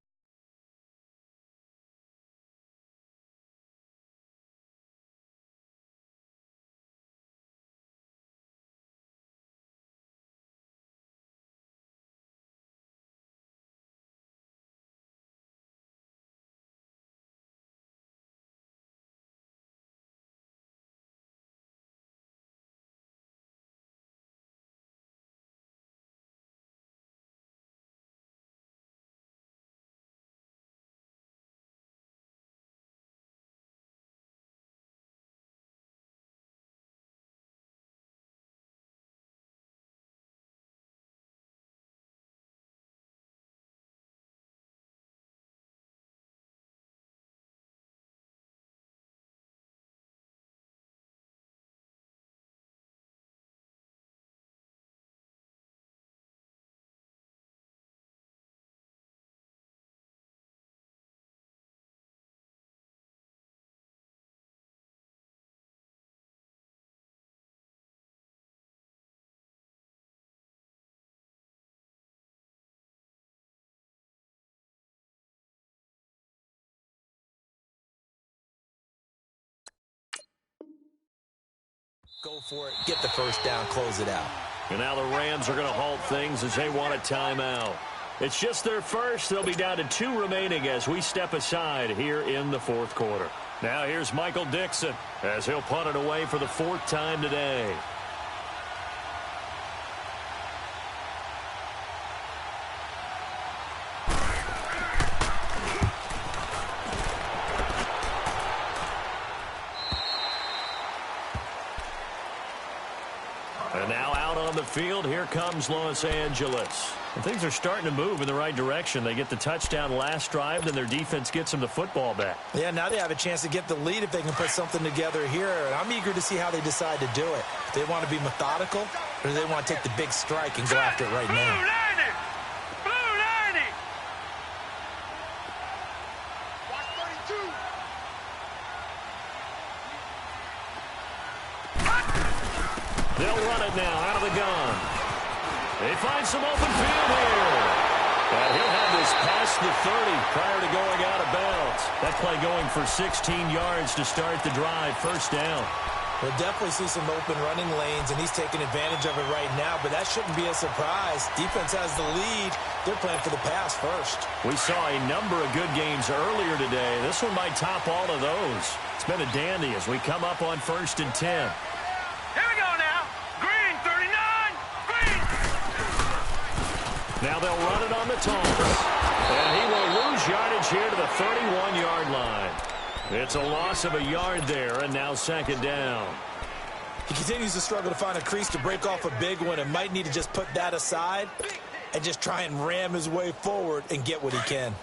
Speaker 3: Go for it, get the first down, close it out.
Speaker 5: And now the Rams are going to halt things as they want a timeout. It's just their first. They'll be down to 2 remaining as we step aside here in the fourth quarter. Now here's Michael Dixon as he'll punt it away for the 4th time today. And now out on the field, here comes Los Angeles. And things are starting to move in the right direction. They get the touchdown last drive, then their defense gets them the football back.
Speaker 3: Yeah, now they have a chance to get the lead if they can put something together here. And I'm eager to see how they decide to do it. Do they want to be methodical, or do they want to take the big strike and go after it right now?
Speaker 5: They'll run it now out of the gun. They find some open field here. And he'll have this past the 30 prior to going out of bounds. That play going for 16 yards to start the drive. First down.
Speaker 3: We'll definitely see some open running lanes, and he's taking advantage of it right now, but that shouldn't be a surprise. Defense has the lead. They're playing for the pass first.
Speaker 5: We saw a number of good games earlier today. This one might top all of those. It's been a dandy as we come up on 1st and 10.
Speaker 4: Here we go now. Green, 39. Green.
Speaker 5: Now they'll run it on the toss. And he will lose yardage here to the 31-yard line. It's a loss of a yard there, and now 2nd down.
Speaker 3: He continues to struggle to find a crease to break off a big one, and might need to just put that aside and just try and ram his way forward and get what he can.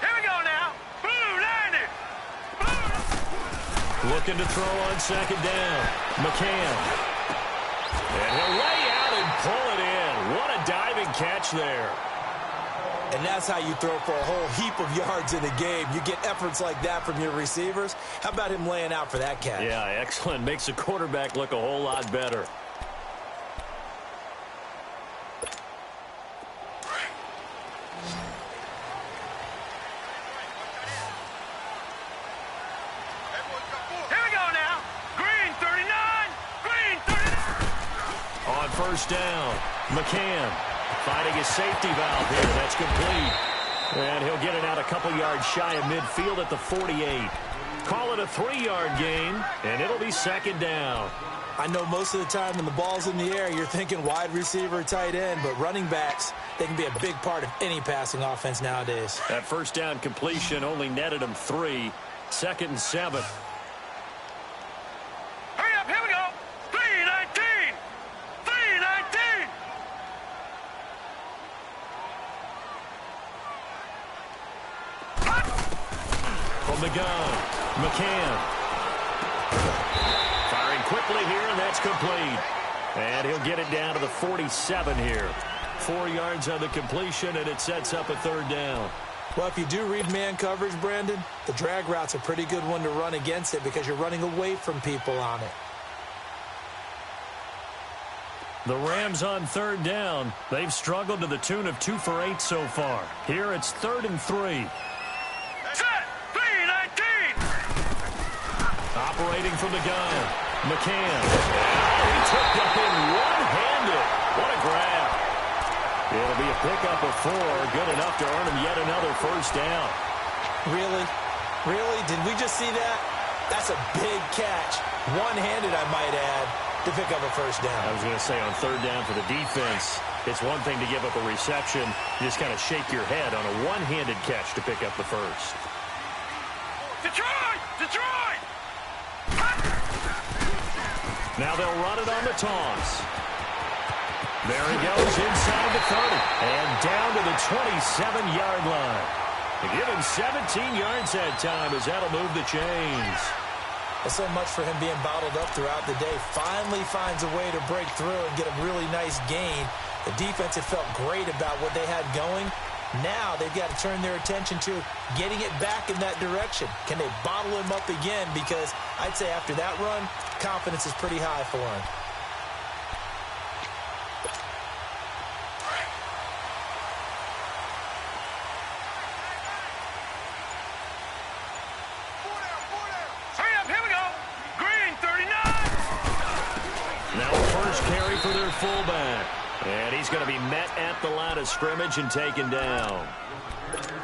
Speaker 4: Here we go now. Blue, 90.
Speaker 5: Looking to throw on 2nd down. McCann. And he'll lay out and pull it in. What a diving catch there.
Speaker 3: And that's how you throw for a whole heap of yards in the game. You get efforts like that from your receivers. How about him laying out for that catch?
Speaker 5: Yeah, excellent. Makes the quarterback look a whole lot better.
Speaker 4: Here we go now. Green, 39. Green, 39.
Speaker 5: On 1st down, McCann finding his safety valve here. That's complete. And he'll get it out a couple yards shy of midfield at the 48. Call it a 3-yard gain, and it'll be 2nd down.
Speaker 3: I know most of the time when the ball's in the air, you're thinking wide receiver, tight end, but running backs, they can be a big part of any passing offense nowadays.
Speaker 5: That 1st down completion only netted him 3. 2nd and 7.
Speaker 4: Hurry up, here we go. 319. 319.
Speaker 5: From the gun, McCann. Firing quickly here, and that's complete. And he'll get it down to the 47 here. 4 yards on the completion, and it sets up a 3rd down.
Speaker 3: Well, if you do read man coverage, Brandon, the drag route's a pretty good one to run against it because you're running away from people on it.
Speaker 5: The Rams on 3rd down. They've struggled to the tune of 2 for 8 so far. Here it's 3rd and 3.
Speaker 4: Set. 319.
Speaker 5: Operating from the gun, McCann. He took up in one-handed. What a grab. It'll be a pickup of 4, good enough to earn him yet another 1st down.
Speaker 3: Really? Really? Did we just see that? That's a big catch. One-handed, I might add, to pick up a 1st down.
Speaker 5: I was going to say on 3rd down for the defense, it's one thing to give up a reception. You just kind of shake your head on a one-handed catch to pick up the 1st.
Speaker 4: Detroit! Detroit!
Speaker 5: Now they'll run it on the toss. There he goes inside the 30 and down to the 27-yard line. They give him 17 yards that time as that'll move the chains.
Speaker 3: Well, so much for him being bottled up throughout the day. Finally finds a way to break through and get a really nice gain. The defense had felt great about what they had going. Now they've got to turn their attention to getting it back in that direction. Can they bottle him up again? Because I'd say after that run, confidence is pretty high for him.
Speaker 5: first carry for their fullback. And he's going to be met at the line of scrimmage and taken down.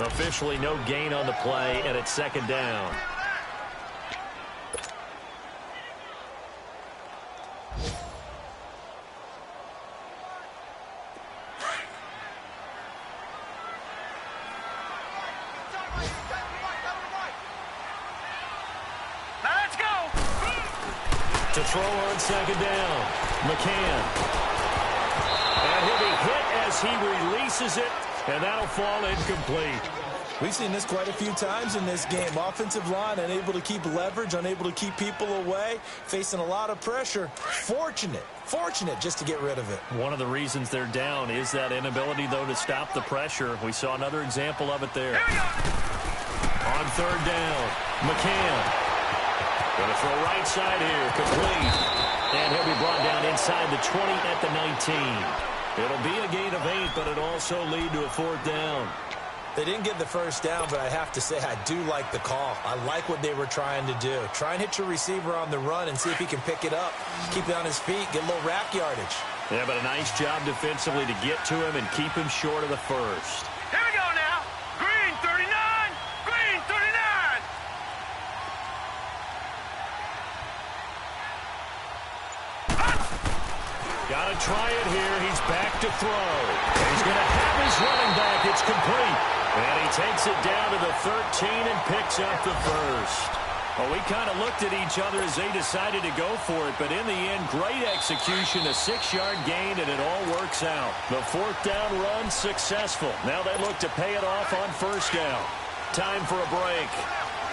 Speaker 5: Officially no gain on the play, and it's second down. To throw on second down, McCann. And he'll be hit as he releases it, and that'll fall incomplete.
Speaker 3: We've seen this quite a few times in this game. Offensive line unable to keep leverage, unable to keep people away, facing a lot of pressure. Fortunate just to get rid of it.
Speaker 5: One of the reasons they're down is that inability, though, to stop the pressure. We saw another example of it there. On third down, McCann. Going to throw right side here, complete. And he'll be brought down inside the 20 at the 19. It'll be a gain of 8, but it'll also lead to a fourth down.
Speaker 3: They didn't get the first down, but I have to say I do like the call. I like what they were trying to do. Try and hit your receiver on the run and see if he can pick it up. Keep it on his feet, get a little rack yardage.
Speaker 5: Yeah, but a nice job defensively to get to him and keep him short of the first.
Speaker 4: Here we go now. Green 39. Green 39.
Speaker 5: Got to try it here. He's back to throw. He's going to have his running back. It's complete. And he takes it down to the 13 and picks up the first. Well, we kind of looked at each other as they decided to go for it, but in the end, great execution, a 6-yard gain, and it all works out. The fourth down run successful. Now they look to pay it off on first down. Time for a break.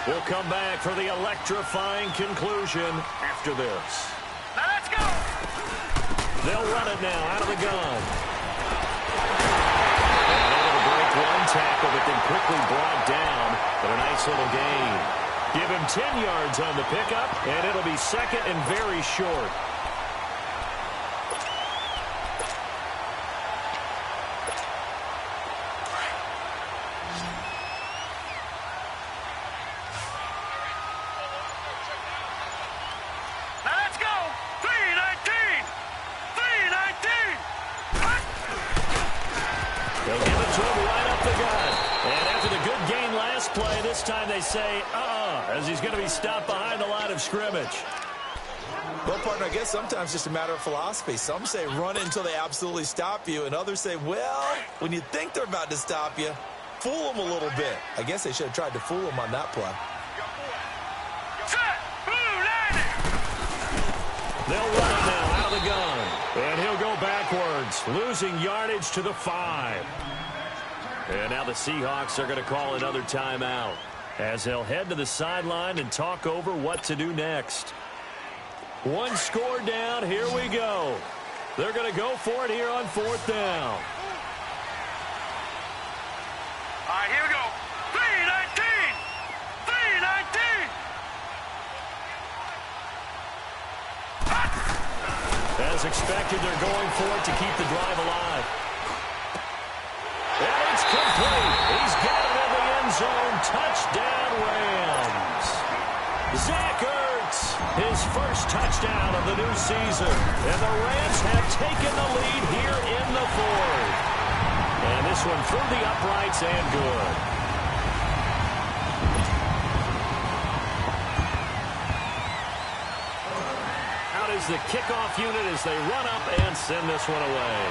Speaker 5: We'll come back for the electrifying conclusion after this.
Speaker 4: Now let's go.
Speaker 5: They'll run it now out of the gun. And able to break one tackle, but then quickly brought down. But a nice little gain. Give him 10 yards on the pickup, and it'll be second and very short.
Speaker 4: Let's go. 319. 319.
Speaker 5: They'll give it to him right up the gut. And after the good gain last play, this time they say, as he's going to be stopped behind the line of scrimmage.
Speaker 3: Well, partner, I guess sometimes just a matter of philosophy. Some say run it until they absolutely stop you, and others say, well, when you think they're about to stop you, fool them a little bit. I guess they should have tried to fool them on that play.
Speaker 4: Set. Blue 90.
Speaker 5: They'll run it now out of the gun. And he'll go backwards, losing yardage to the 5. And now the Seahawks are going to call another timeout as they'll head to the sideline and talk over what to do next. One score down, here we go. They're going to go for it here on fourth down.
Speaker 4: All right, here we go. 319. 319.
Speaker 5: As expected, they're going for it to keep the drive alive. And it's complete. He's got it in the end zone. Touchdown, Rams. Zach Ertz, his first touchdown of the new season. And the Rams have taken the lead here in the fourth. And this one through the uprights and good. Out is the kickoff unit as they run up and send this one away.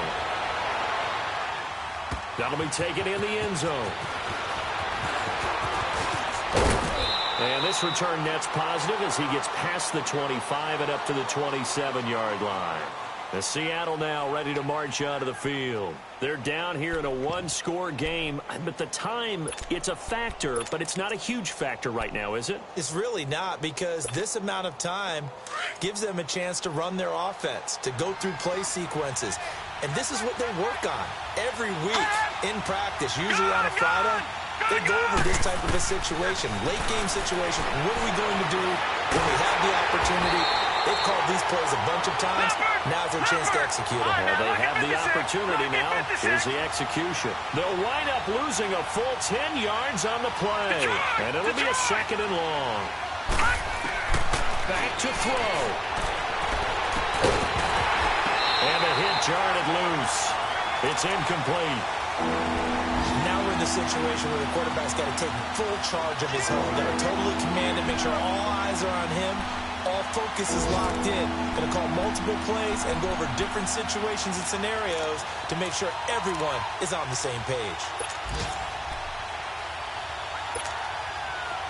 Speaker 5: That'll be taken in the end zone. And this return net's positive as he gets past the 25 and up to the 27-yard line. The Seattle now ready to march onto the field. They're down here in a one-score game, but the time, it's a factor, but it's not a huge factor right now, is it?
Speaker 3: It's really not, because this amount of time gives them a chance to run their offense, to go through play sequences. And this is what they work on every week in practice, usually on a Friday. They go over this type of a situation, late game situation. What are we going to do when we have the opportunity? They've called these plays a bunch of times. Now's their chance to execute them.
Speaker 5: Well, they have the opportunity now. Here's the execution. They'll wind up losing a full 10 yards on the play. And it'll be a second and long. Back to throw. jarred it loose. It's incomplete.
Speaker 3: Now we're in the situation where the quarterback's got to take full charge of his home. Got to totally command it, make sure all eyes are on him. All focus is locked in. Going to call multiple plays and go over different situations and scenarios to make sure everyone is on the same page.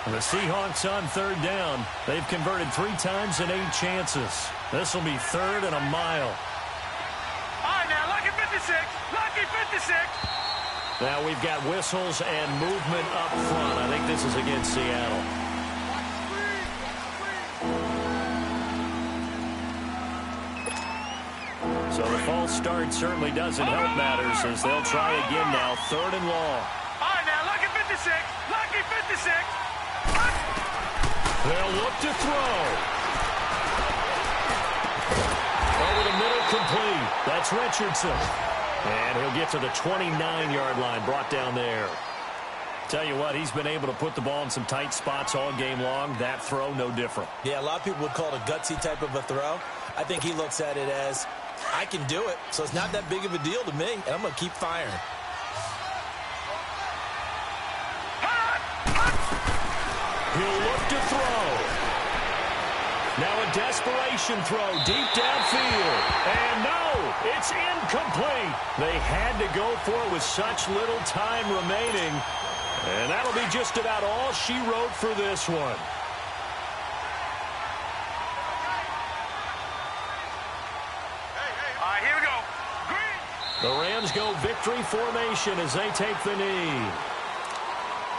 Speaker 5: The Seahawks on third down. They've converted 3 times in 8 chances. This will be 3rd and a mile.
Speaker 4: All right, now, lucky 56. Lucky 56.
Speaker 5: Now we've got whistles and movement up front. I think this is against Seattle. So the false start certainly doesn't help matters as they'll try again now. 3rd and long.
Speaker 4: All right, now, lucky 56. Lucky 56.
Speaker 5: They'll look to throw. Over the middle, complete. That's Richardson. And he'll get to the 29-yard line, brought down there. Tell you what, he's been able to put the ball in some tight spots all game long. That throw, no different.
Speaker 3: Yeah, a lot of people would call it a gutsy type of a throw. I think he looks at it as, I can do it, so it's not that big of a deal to me, and I'm going to keep firing.
Speaker 5: He'll look to throw. Now a desperation throw deep downfield. And no, it's incomplete. They had to go for it with such little time remaining. And that'll be just about all she wrote for this one.
Speaker 4: All right, here we go. Green.
Speaker 5: The Rams go victory formation as they take the knee.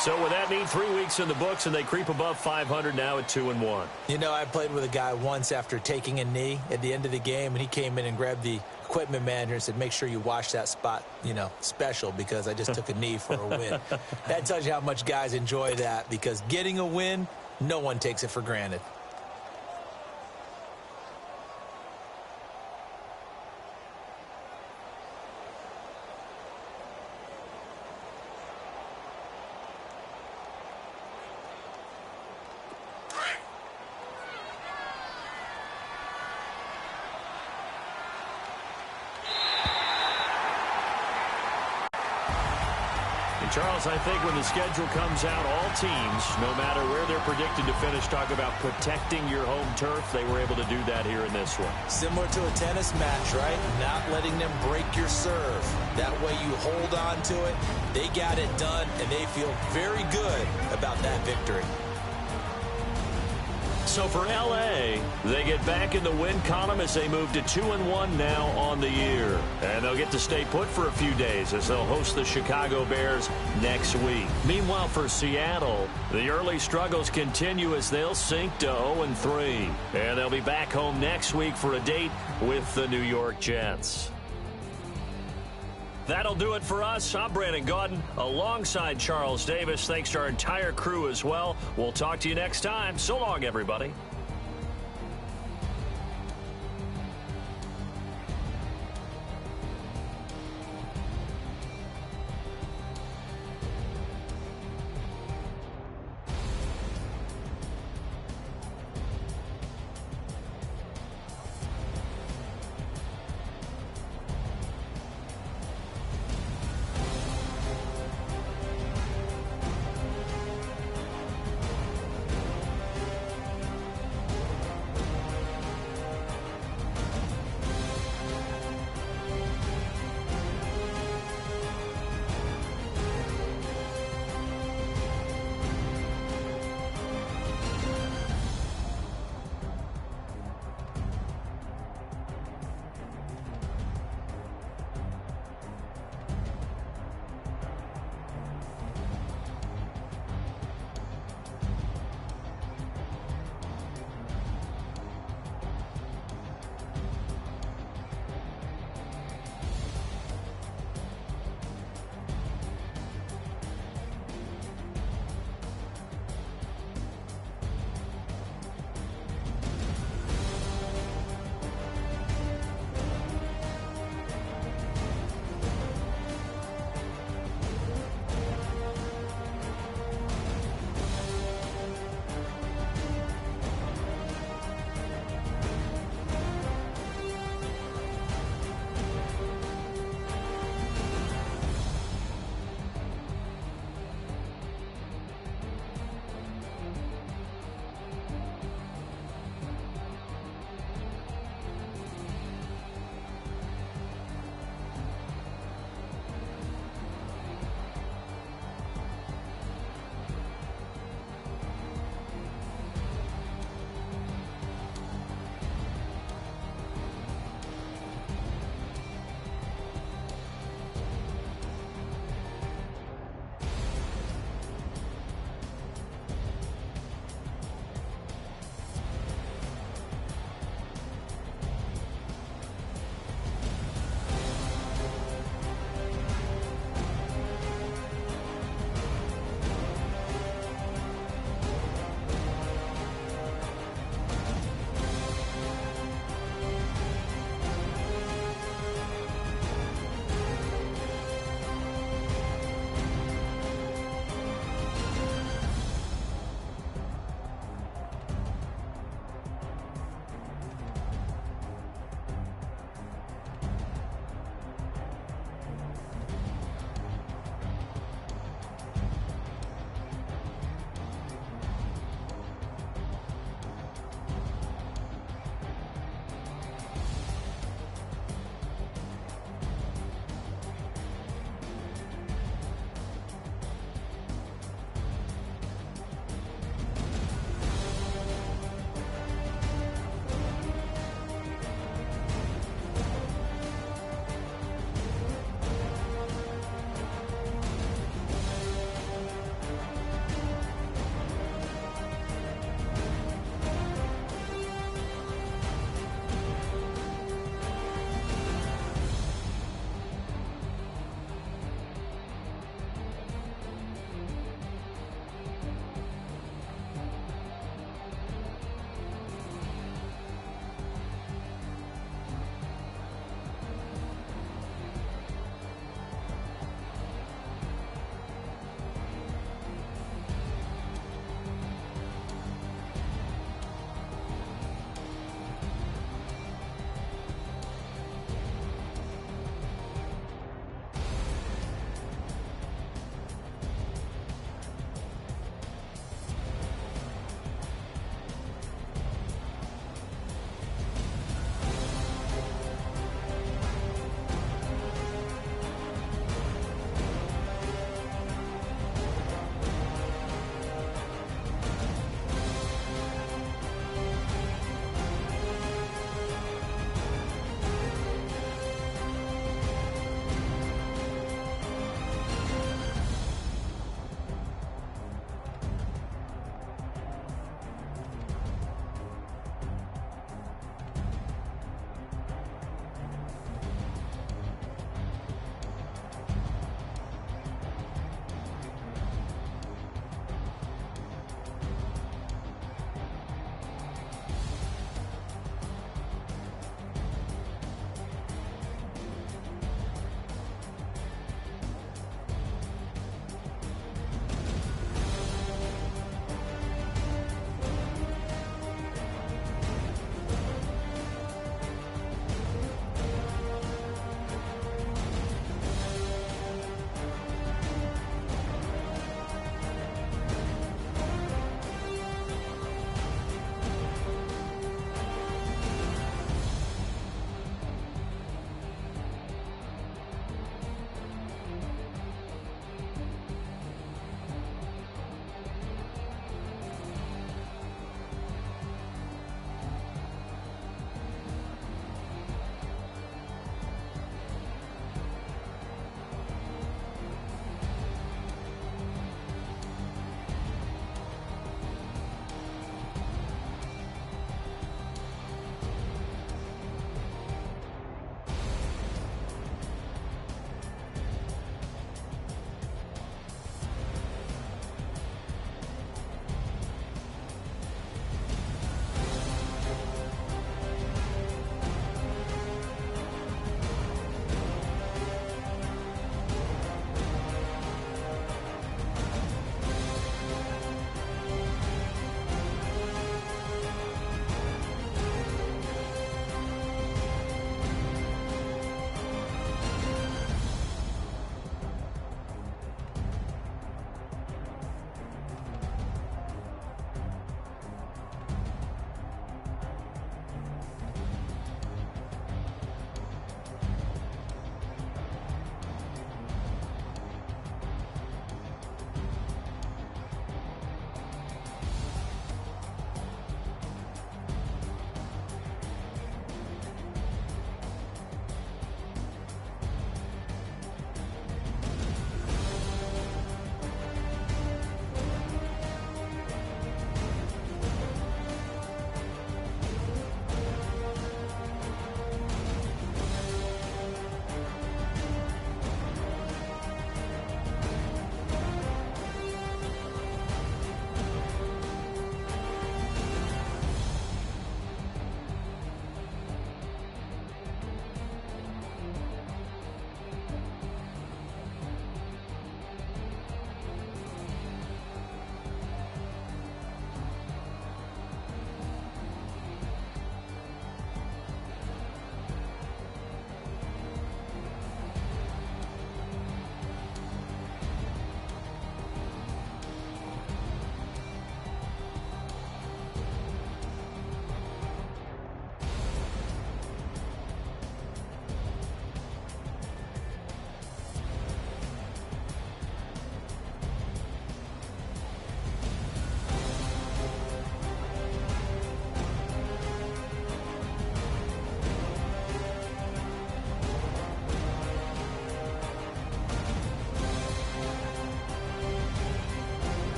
Speaker 5: So with that knee, 3 weeks in the books, and they creep above 500 now at 2-1.
Speaker 3: You know, I played with a guy once after taking a knee at the end of the game, and he came in and grabbed the equipment manager and said, make sure you wash that spot, you know, special, because I just took a knee for a win. That tells you how much guys enjoy that, because getting a win, no one takes it for granted.
Speaker 5: Charles, I think when the schedule comes out, all teams, no matter where they're predicted to finish, talk about protecting your home turf. They were able to do that here in this one.
Speaker 3: Similar to a tennis match, right? Not letting them break your serve. That way you hold on to it. They got it done, and they feel very good about that victory.
Speaker 5: So for L.A., they get back in the win column as they move to 2-1 now on the year. And they'll get to stay put for a few days as they'll host the Chicago Bears next week. Meanwhile, for Seattle, the early struggles continue as they'll sink to 0-3. And they'll be back home next week for a date with the New York Jets. That'll do it for us. I'm Brandon Gaudin alongside Charles Davis. Thanks to our entire crew as well. We'll talk to you next time. So long, everybody.